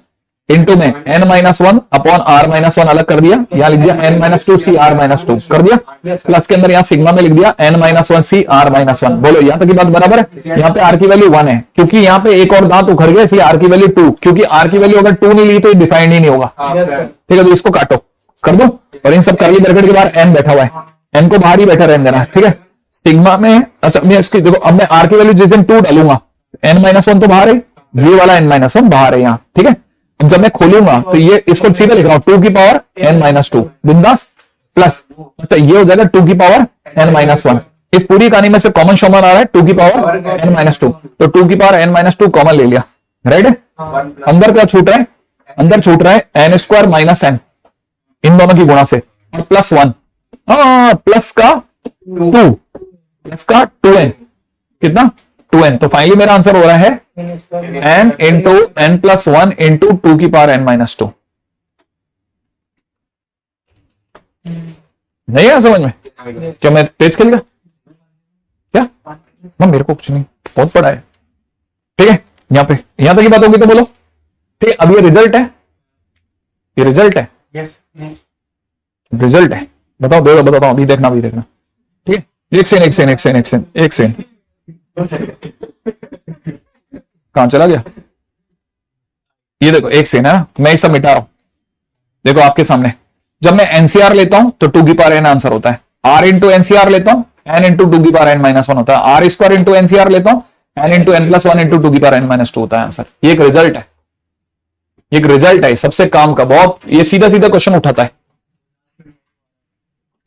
इंटू में n-1 अपॉन r-1 अलग कर दिया, यहां लिख दिया n-2c r-2 कर दिया, प्लस के अंदर यहां सिग्मा में लिख दिया n-1c r-1। बोलो यहां तक की बात बराबर है? यहां पे r की वैल्यू 1 है, क्योंकि यहां पे एक और दांत उखड़ गया, इसलिए r की वैल्यू 2, क्योंकि r की वैल्यू अगर 2 नहीं ली तो डिफाइंड ही नहीं होगा, ठीक है? तो इसको काटो, कर दो, और इन सब करली ब्रैकेट के बाहर n बैठा हुआ है, n को बाहर ही बैठा रहने देना, ठीक है? सिग्मा में, अच्छा मैं इसकी देखो, अब मैं r की वैल्यू जिस दिन 2 डालूंगा, n-1 तो बाहर है, ये वाला n-1 बाहर है यहाँ, ठीक है? अब जब मैं खोलूंगा तो ये इसको सीधा लिख रहा हूं 2 की पावर n-2 बिंदास, प्लस अच्छा ये हो जाएगा 2 की पावर n-1। इस पूरी कहानी में से कॉमन शॉमन आ रहा है 2 की पावर n-2, तो 2 की पावर n-2 कॉमन ले लिया, राइट है? अंदर क्या छूट रहा है? अंदर छूट रहा है n² माइनस n, इन दोनों की गुणा से, और +1, प्लस का 2, प्लस का 2n, कितना? 2n। तो फाइनली मेरा आंसर हो रहा है n इंटू n+1 इंटू 2 की पावर n-2। नहीं है समझ में? क्या मैं तेज खेल गया क्या? ना मेरे को कुछ नहीं, बहुत बड़ा है। ठीक है, यहाँ तक की बात होगी तो बोलो। ठीक है, अब ये रिजल्ट है, ये रिजल्ट है, यस रिजल्ट है। बताओ, दे बताओ, अभी देखना, अभी देखना। ठीक है, एक सेकंड। कहां चला गया? ये देखो, एक सेकंड है ना, मैं ये सब मिटा रहा हूं। देखो आपके सामने, जब मैं एनसीआर लेता हूं तो 2 की पावर n आंसर होता है। r इंटू एनसीआर लेता हूं, n इंटू 2 की पावर n माइनस 1 होता है। r स्क्वायर इंटू एनसीआर लेता हूं, n into n plus 1 into 2 की पावर n माइनस 2 होता है आंसर। ये एक रिजल्ट है, एक रिजल्ट है सबसे काम का। बहुत ये सीधा सीधा क्वेश्चन उठाता है।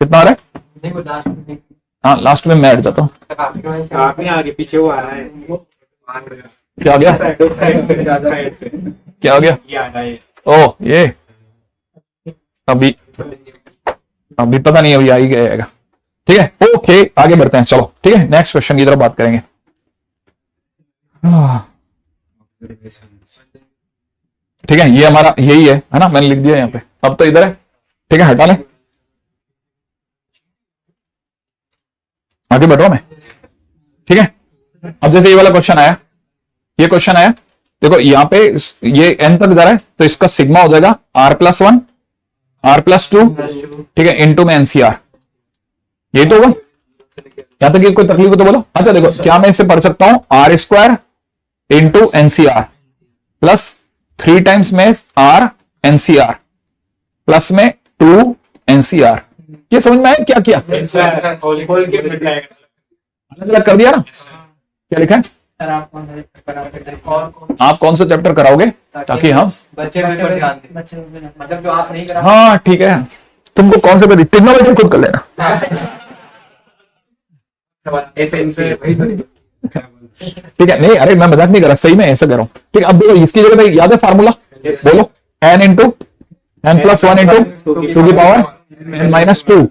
कितना आ रहा है? नहीं वो लास्ट में हाँ, लास्ट में मैं हट जाता हूँ। आप नहीं आगे पीछे वो आ रहा है क्या आ गया? साइड से क्या आ गया? ये आ रहा है। ओ, ये अभी पता नहीं, अभी आ ही गएगा। ठीक है, ओके, आगे बढ़ते हैं, चलो। ठीक है, नेक्स्ट क्वेश्चन की तरफ बात करेंगे। ठीक है, ये हमारा यही है ना, मैंने लिख दिया यहाँ पे। अब तो इधर है। ठीक है, हटा लें, आगे बढ़ रहा हूं मैं। ठीक है, अब जैसे ये वाला क्वेश्चन आया, ये क्वेश्चन आया, देखो यहाँ पे ये n तक जा रहा है, तो इसका सिग्मा हो जाएगा r+1 r+2। ठीक है, इंटू में एनसीआर। यही तो होगा। यहां तक ये कोई तकलीफ हो तो बोलो। अच्छा देखो, क्या मैं इसे पढ़ सकता हूं r square into NCR plus 3 times में r एनसीआर प्लस में 2 एनसीआर। ये समझ में आया क्या किया? अलग अलग कर दिया ना। क्या लिखा है? सर आप कौन सा चैप्टर और आप कौन सा चैप्टर कराओगे ताकि हम बच्चे पर ध्यान दें, बच्चे मतलब जो आप नहीं करा। हाँ ठीक है, तुमको कौन से पे तीनों बजे खुद कर लेना। ठीक है, नहीं अरे मैं मजाक नहीं कर रहा, सही में ऐसा कर रहा हूं। ठीक है, अब देखो इसकी जगह पे याद है फार्मूला, बोलो n इंटू n+1 इंटू 2 की पावर n माइनस 2।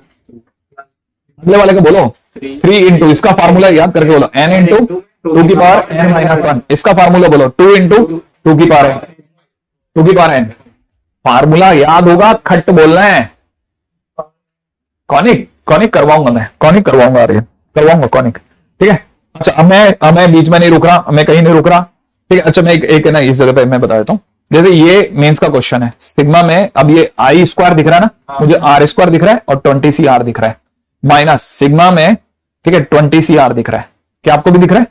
अगले वाले को बोलो 3 इंटू, इसका फार्मूला याद करके बोलो n इंटू 2 की पावर n माइनस 1। इसका फार्मूला बोलो 2 इंटू 2 की पावर n, 2 की पावर n। फार्मूला याद होगा, खट बोलना है। कॉनिक करवाऊंगा मैं, कॉनिक करवाऊंगा, अरे करवाऊंगा कॉनिक। ठीक है, अच्छा अब मैं बीच में नहीं रुक रहा, मैं कहीं नहीं रुक रहा। ठीक है, अच्छा मैं एक है ना इस जगह पे मैं बता देता हूं। जैसे ये मेंस का क्वेश्चन है, सिग्मा में अब ये आई स्क्वायर दिख रहा है ना, मुझे आर स्क्वायर दिख रहा है और 20 दिख रहा है, माइनस सिग्मा में ठीक है 20 दिख रहा है। क्या आपको भी दिख रहा है?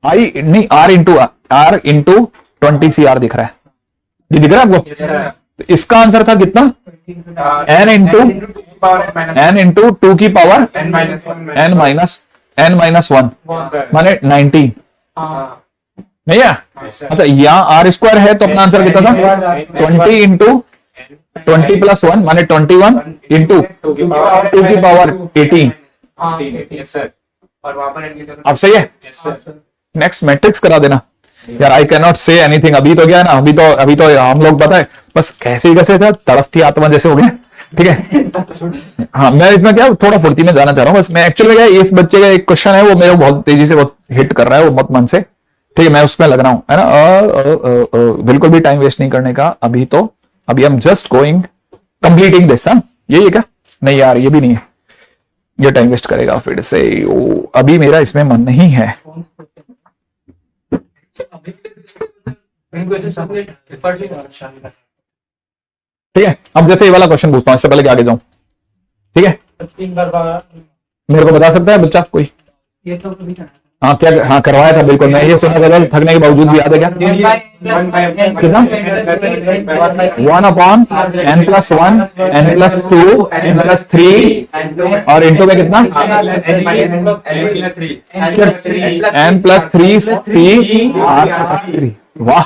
आई नहीं, आर इंटू 20 दिख रहा है। ये दिख रहा है आपको? तो इसका आंसर था कितना? n इंटू 2 की पावर n माइनस 1 माने 90 नहीं है? अच्छा यहाँ आर स्क्वायर है तो अपना आंसर कितना था? 20 इंटू 20 प्लस 1 माने 21 इंटू 2 की पावर 18। अब सही है? नेक्स्ट मैट्रिक्स करा देना यार। I can not say anything. अभी तो क्या है ना, अभी तो हम लोग पता है बस कैसे था, तड़फती आत्मा जैसे हो गए। ठीक है, हाँ मैं इसमें क्या थोड़ा फुर्ती में जाना चाह रहा हूँ बस। मैं एक्चुअली क्या इस बच्चे का एक क्वेश्चन है वो मेरे बहुत तेजी से बहुत हिट कर रहा है, वो मत मन से। ठीक है, मैं उसमें लग रहा हूँ है ना। बिल्कुल भी टाइम वेस्ट नहीं करने का अभी। तो अभी हम जस्ट गोइंग कंप्लीटिंग दिस। यही है क्या? नहीं यार ये भी नहीं है, ये टाइम वेस्ट करेगा फिर से। अभी मेरा इसमें मन नहीं है। ठीक है, अब जैसे ये वाला क्वेश्चन पूछता हूं इससे पहले कि आगे जाऊं। ठीक है, 3 बार मेरे को बता सकता है बच्चा कोई? ये तो कभी करना हाँ क्या? हाँ करवाया था बिल्कुल, मैं ये सुना था थकने के बावजूद भी। याद है क्या? कितना? 1/n+1 n+2 n+3 और इंटू में कितना? n+3 3 वाह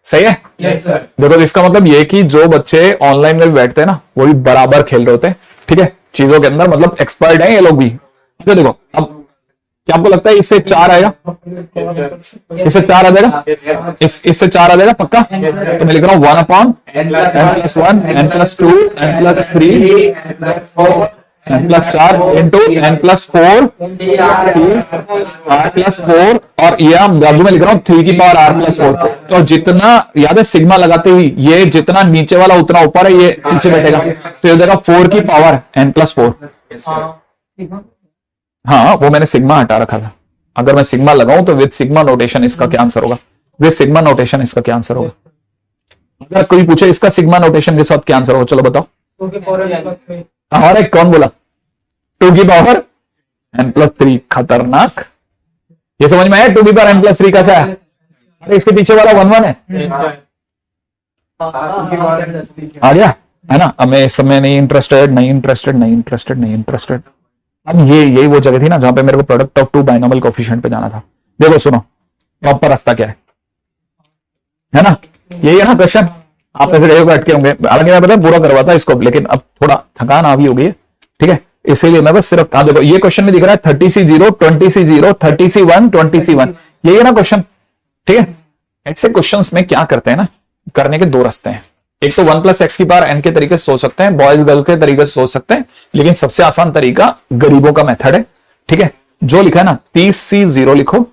सही है। देखो तो इसका मतलब ये कि जो बच्चे ऑनलाइन में भी बैठते हैं ना वो भी बराबर खेल रहे होते हैं। ठीक है, चीजों के अंदर मतलब एक्सपर्ट हैं ये लोग भी। तो देखो अब क्या आपको लगता है इससे 4 आएगा? इससे 4 आ जाएगा? इससे 4 आ जाएगा पक्का? तो मैं लिख रहा हूँ 1/n+1 n+2 n+3 n+4 into n+4 r+4 और ये आप बाजू में लिख रहा हूँ 3 की पावर r+4। तो जितना याद है सिग्मा लगाते ही ये जितना नीचे वाला उतना ऊपर है, ये नीचे बैठेगा तो ये देगा 4 की पावर n+4। हाँ वो मैंने सिग्मा हटा रखा था। अगर मैं सिग्मा लगाऊं तो विद सिग्मा नोटेशन इसका क्या आंसर होगा? विद सिग्मा नोटेशन इसका क्या आंसर होगा? अगर कोई पूछे इसका सिग्मा नोटेशन के साथ क्या आंसर होगा, चलो बताओ। 2 की पावर n + 3 और एक कौन बोला? 2 की पावर n+3। खतरनाक। ये समझ में आया 2 की पावर n+3 कैसा है? अरे इसके पीछे वाला 1 1 है, आ गया है ना। अब मैं इस समय नहीं इंटरेस्टेड, नहीं इंटरेस्टेड, नहीं इंटरेस्टेड, नहीं इंटरेस्टेड। अब ये यही वो जगह थी ना जहां पे मेरे को product of two binomial coefficient पे जाना था। देखो सुनो, प्रॉपर रास्ता क्या है ना? यही है ना क्वेश्चन। आप ऐसे रहे अटके होंगे, हालांकि मैं पता है पूरा करवाता इसको, लेकिन अब थोड़ा थकान आ भी हो गई है, ठीक है, इसीलिए मैं बस सिर्फ देखो ये क्वेश्चन में दिख रहा है 30C0 20C0 30C1 20C1, यही है ना क्वेश्चन, ठीक है। ऐसे क्वेश्चंस में क्या करते हैं ना, करने के दो रास्ते हैं। एक तो 1 + x की पावर n के तरीके से सोच सकते हैं, बॉयज गर्ल के तरीके से सोच सकते हैं, लेकिन सबसे आसान तरीका गरीबों का मेथड है, ठीक है। जो लिखा है ना 30C0 लिखो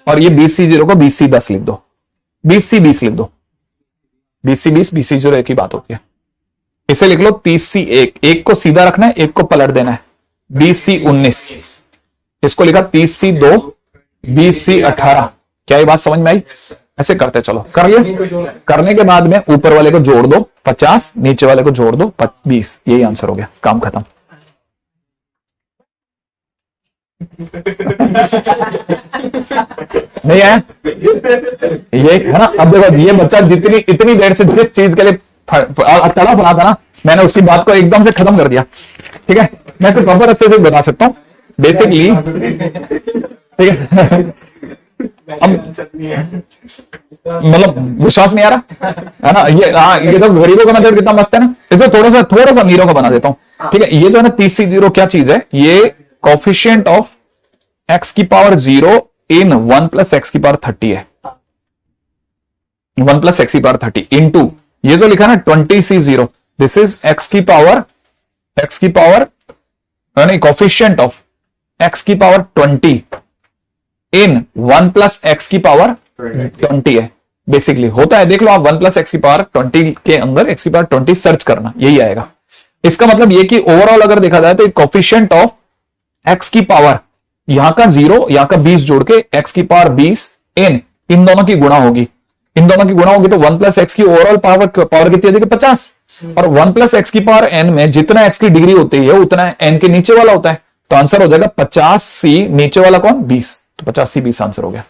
और ये 20C0 को 20C10 लिख दो, 20C20 लिख दो, 20C20 20C0 एक ही बात होती है। इसे लिख लो 30C1, एक को सीधा रखना है, एक को पलट देना है, 20C19। इसको लिखा 30C2 20C18। क्या ये बात समझ में आई? ऐसे करते चलो, कर लिया। करने के बाद में ऊपर वाले को जोड़ दो 50, नीचे वाले को जोड़ दो 20, यही आंसर हो गया, काम खत्म। नहीं है ये है ना। अब देखो ये बच्चा जितनी इतनी देर से जिस चीज के लिए तड़प रहा था ना, मैंने उसकी बात को एकदम से खत्म कर दिया, ठीक है। मैं इसको प्रॉपर अच्छे से बता सकता हूं बेसिकली, ठीक है। अब मतलब विश्वास नहीं आ रहा है ना। ये हाँ, ये तो गरीबों का मेथड कितना मस्त है ना। इसको थोड़ा सा अमीरों का बना देता हूं, ठीक है। ये जो है ना 30C0 क्या चीज है? ये कोएफिशिएंट ऑफ x की पावर 0 इन 1 + x की पावर 30 है। 1 + x की पावर 30 इंटू ये जो लिखा है ना 20C0, दिस इज x की पावर नहीं, कोएफिशिएंट ऑफ x की पावर 20 इन 1 + x की पावर 20 है। बेसिकली होता है, देख लो आप 1 + x की पावर 20 के अंदर x की पावर 20 सर्च करना, यही आएगा। इसका मतलब ये कि ओवरऑल अगर देखा जाए तो कोएफिशिएंट ऑफ x की पावर, यहां का 0 यहां का 20 जोड़ के x की पावर 20 इन दोनों की गुणा होगी, इन दोनों की गुणा होगी तो 1 + x की ओवरऑल पावर कितनी होगी? 50। और 1 + x की पावर n में जितना x की डिग्री होती है उतना n के नीचे वाला होता है, तो आंसर हो जाएगा 50C, नीचे वाला कौन? 20, तो 50C20 आंसर हो गया।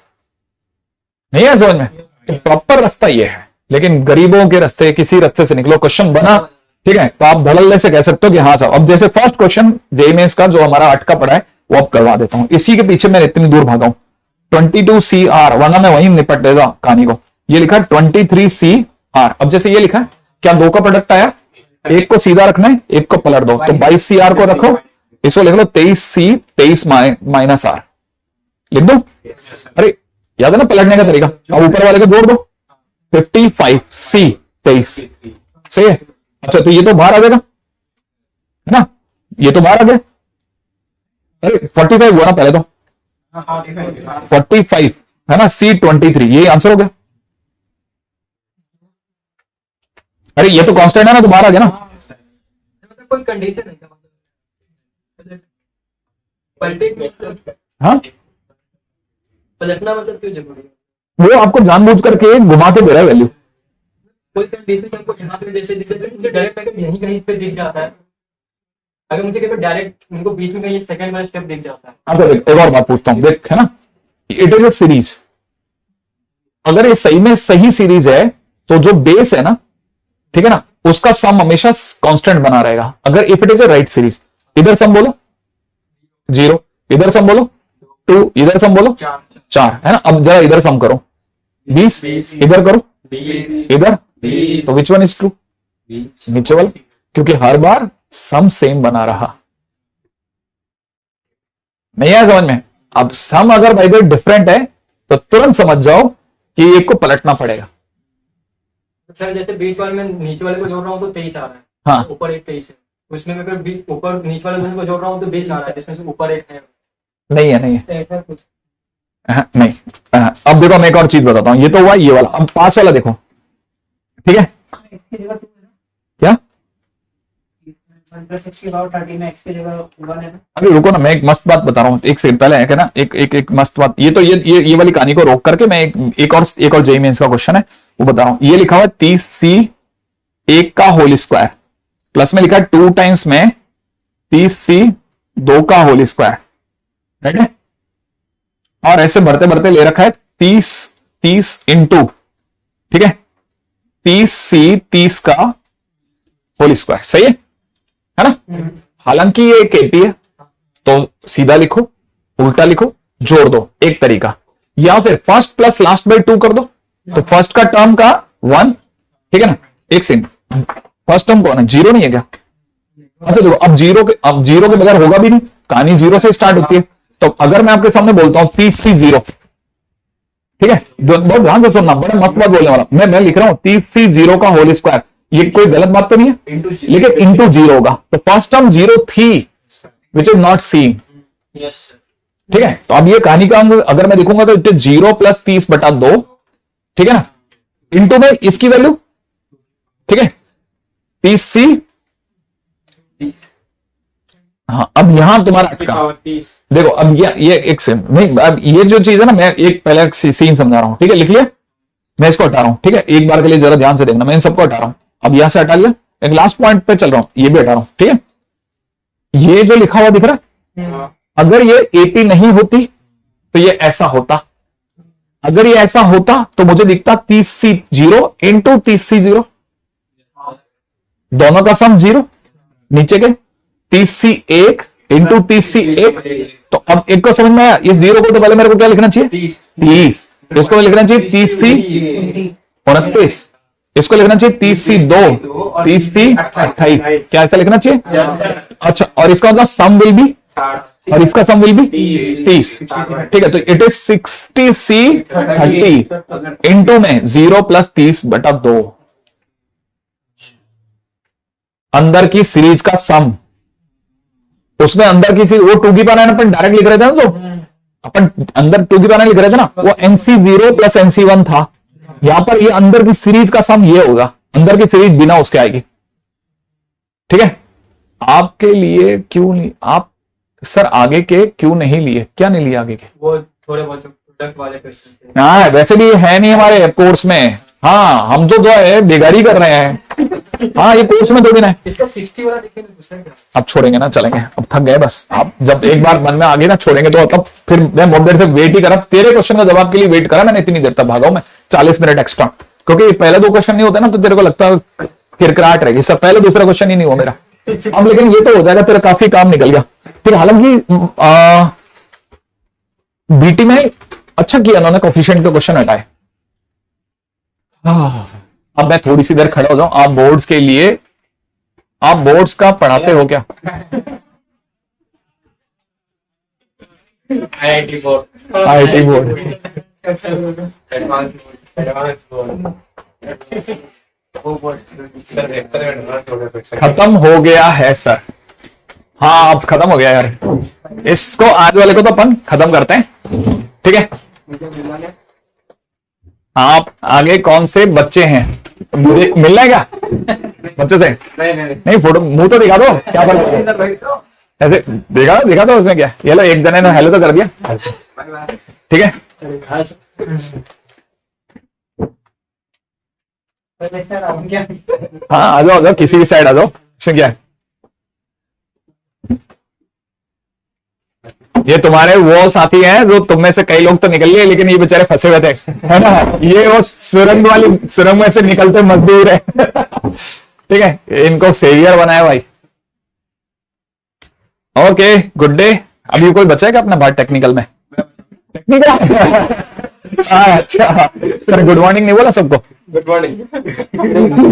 नहीं है समझ में? तो प्रॉपर रास्ता ये है, लेकिन गरीबों के रास्ते, किसी रास्ते से निकलो, क्वेश्चन बना, ठीक है, तो आप धड़ल्ले से कह सकते हो कि हाँ साहब। अब जैसे फर्स्ट क्वेश्चन जेईई मेंस का जो हमारा 8 का पड़ा है वो अब करवा देता हूं, इसी के पीछे मैं इतनी दूर भागा हूं। 22CR, वरना मैं वहीं निपट देगा कहानी को। ये लिखा 23CR। अब जैसे ये लिखा है, क्या दो का प्रोडक्ट आया? एक को सीधा रखना है, एक को पलट दो, तो 22CR को रखो, इसको लिख लो 23C 23 - R लिख दो। अरे याद है ना पलटने का तरीका। अब ऊपर वाले को जोड़ दो 55C 23, सही है। अच्छा तो ये तो बाहर आ जाएगा, है ना, ये तो बाहर आ गया। अरे 45 हुआ ना पहले तो, 45 है ना, C23, ये आंसर हो गया। अरे ये तो कांस्टेंट है ना, तो बाहर आ गया ना। मतलब कोई कंडीशन नहीं है, हाँ पलटना मतलब क्यों जरूरी है? वो आपको जानबूझ करके घुमा के दे रहा है वैल्यू। कोई कंडीशन हमको यहाँ पे जैसे मुझे डायरेक्ट अगर यहीं कहीं पे दिख जाता है, अगर मुझे कहीं डायरेक्ट उनको बीच में कहीं सेकंड वाला स्टेप दिख जाता है। हाँ तो एक और बात पूछता हूं, देख, है ना, इट इज ए सीरीज। अगर ये सही में सही सीरीज है तो जो बेस है ना, ठीक है ना, उसका सम हमेशा कांस्टेंट बना रहेगा। अगर if it is a right series, इधर सम बोलो 0, इधर सम बोलो 2, इधर सम बोलो 4, है ना। अब जरा इधर सम करो 20, इधर करो इधर, तो विच वन इज ट्रू? नीचे वाला, क्योंकि हर बार सम सेम बना रहा। नहीं है समझ में? अब सम अगर भाई डिफरेंट है तो तुरंत समझ जाओ कि एक को पलटना पड़ेगा। सर जैसे बीच वाले में नीचे वाले को जोड़ रहा हूँ तो 23 आ रहा है, हाँ, ऊपर एक 23 है, उसमें मैं फिर ऊपर नीचे वाले को जोड़ रहा हूँ तो 20 आ रहा है, जिसमें से ऊपर एक है। नहीं है, नहीं है, ऐसा कुछ नहीं। अब देखो मैं एक और चीज बताता हूं, ये तो हुआ ये वाला, अब 5 वाला देखो, ठीक है। क्या 30 में x की जगह 1 है ना। अभी रुको ना, मैं एक मस्त बात बता रहा हूँ, एक सेकंड पहले है ना, एक मस्त बात, ये तो ये वाली कहानी को रोक करके मैं एक और जेईई मेंस का क्वेश्चन है वो बता रहा हूँ। ये लिखा हुआ 30C1 का होल स्क्वायर, प्लस में लिखा है 2 टाइम्स में 30C2 का होल स्क्वायर, राइट है। और ऐसे बढ़ते बढ़ते ले रखा है 30 इंटू, ठीक है, 30C30 का होल स्क्वायर, सही है ना। हालांकि ये एक एपी है तो सीधा लिखो, उल्टा लिखो, जोड़ दो, एक तरीका, या फिर फर्स्ट प्लस लास्ट बाई 2 कर दो, तो फर्स्ट का टर्म का 1, ठीक है ना। एक सेकंड, फर्स्ट टर्म कौन है, जीरो नहीं है क्या? अच्छा देखो, अब जीरो के बगैर होगा भी नहीं, कहानी जीरो से स्टार्ट होती है। तो अगर मैं आपके सामने बोलता हूं 30C0, ठीक है, बहुत ध्यान से सुनना, बड़ा मस्त बात बोलने वाला, मैं लिख रहा हूं 30C0 का होल स्क्वायर, ये कोई गलत बात तो नहीं है, लेकिन इंटू जीरो होगा, तो फर्स्ट टर्म जीरो थी which is not C, yes ठीक है। तो अब ये कहानी का अगर मैं देखूंगा तो 0 + 30/2, ठीक है ना, इंटू में इसकी वैल्यू, ठीक है, 30C, हाँ। अब यहां तुम्हारा अटका, देखो अब ये एक से नहीं, अब ये जो चीज है ना, मैं एक पहले सीन समझा रहा हूं, ठीक है, लिख लिया, मैं इसको हटा रहा हूं, ठीक है, एक बार के लिए जरा ध्यान से देखना, मैं इन सबको हटा रहा हूं, अब यहां से हटा लिया, एक लास्ट पॉइंट पे चल रहा हूं, ये भी हटा रहा हूं, ठीक है। ये जो लिखा हुआ दिख रहा है, अगर ये एपी नहीं होती तो ये ऐसा होता, अगर ये ऐसा होता तो मुझे दिखता 30C0 इंटू 30C0, दोनों का सम 0, नीचे के 30C1 इंटू 30C1, तो अब एक को समझ में आया, इस 0 को तो पहले मेरे को क्या लिखना चाहिए, 30, इसको लिखना चाहिए 30C29, इसको लिखना चाहिए 30C2, 30C28, क्या ऐसा लिखना चाहिए? अच्छा, और इसका मतलब सम विल बी, और इसका सम विल बी 30, ठीक है, तो इट इज 60C30 इंटू में 0 + 30/2, अंदर की सीरीज का सम, उसमें अंदर की सीरीज, वो 2 की पावर अपन डायरेक्ट लिख रहे थे ना, तो अपन अंदर 2 की पावर लिख रहे थे ना, वो NC0 + NC1 था, यहां पर ये अंदर की सीरीज का सम ये होगा, अंदर की सीरीज बिना उसके आएगी, ठीक है। आपके लिए क्यों नहीं, आप सर आगे के क्यों नहीं लिए, क्या नहीं लिए आगे के? वो थोड़े बहुत जो प्रोडक्ट वाले क्वेश्चन थे। हाँ, वैसे भी है नहीं हमारे कोर्स में, हाँ हम तो जो है बेगारी कर रहे हैं, हाँ ये कोर्स में 2 दिन है। इसका 60 वाला देखिए ना, दूसरा क्या? अब छोड़ेंगे ना, चलेंगे, अब थक गए बस, आप जब एक बार मन में आ गए ना छोड़ेंगे तो तब फिर मैं बहुत देर से वेट ही करा, तेरे क्वेश्चन का जवाब के लिए वेट करा मैंने, इतनी देर तक भागा हूं मैं, 40 मिनट एक्स्ट्रा, क्योंकि पहले 2 क्वेश्चन नहीं होते ना तो तेरे को लगता किरकिराहट रहेगी, सर पहले दूसरा क्वेश्चन ही नहीं हुआ मेरा, अब लेकिन ये तो हो जाएगा, तेरा काफी काम निकल गया, फिर हालांकि बीटी में अच्छा किया उन्होंने, कोफिशिएंट के क्वेश्चन हटाए। अब मैं थोड़ी सी देर खड़ा हो जाऊं, आप बोर्ड्स के लिए, आप बोर्ड्स का पढ़ाते हो क्या? IIT board, IIT board, advance board, वो बोर्ड खत्म हो गया है सर, हाँ अब खत्म हो गया यार, इसको आज वाले को तो अपन खत्म करते हैं, ठीक है। आप आगे कौन से बच्चे हैं, मुझे मिलना है क्या बच्चे से? नहीं फोटो, मुंह तो दिखा दो, क्या फर्क है? ऐसे दिखा दो, उसमें क्या, ये लो एक जने ने हेलो तो कर दिया, ठीक है। हाँ आ जाओ, किसी भी साइड आ जाओ, इसमें क्या है, ये तुम्हारे वो साथी हैं जो तुम में से कई लोग तो निकल लिए, लेकिन ये बेचारे फंसे हुए थे, है ना, ये वो सुरंग में से निकलते मजदूर है, ठीक है, इनको सेवियर बनाया भाई। ओके गुड डे, अभी कोई बचा है क्या अपना बात टेक्निकल में? टेक्निकल अच्छा, सर गुड मॉर्निंग नहीं बोला सबको? Good morning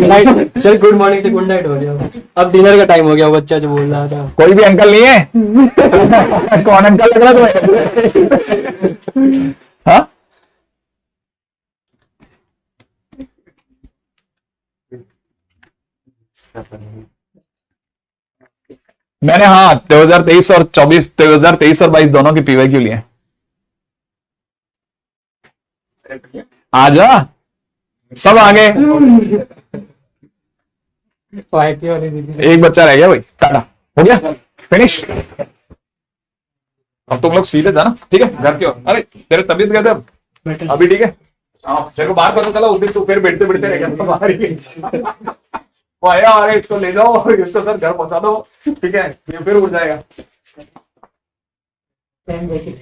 night sir, good morning से गुड नाइट हो गया, अब डिनर का टाइम हो गया, बच्चा जो बोल रहा था। कोई भी अंकल नहीं है? कौन अंकल लग रहा तुम्हें? हाँ मैंने, हाँ 2023 और 24, 2023 और 22 दोनों की पीवाईक्यू लिए। आ जा, सब आ गए। IT वाली दीदी एक बच्चा रह गया भाई, टाटा, हो गया, फिनिश। अब तुम लोग सीधे था ना, ठीक है, घर के हो। अरे तेरे तबीयत कैसे अब? अभी ठीक है? हाँ, तेरे को बाहर पता चला उस दिन तू फिर बैठते बैठते रह गया था बाहर ही। वो आया, अरे इसको ले जाओ और इसको सर घर पहुंचा दो, ठीक है, ये फिर उड़ जाएगा। पेन देखे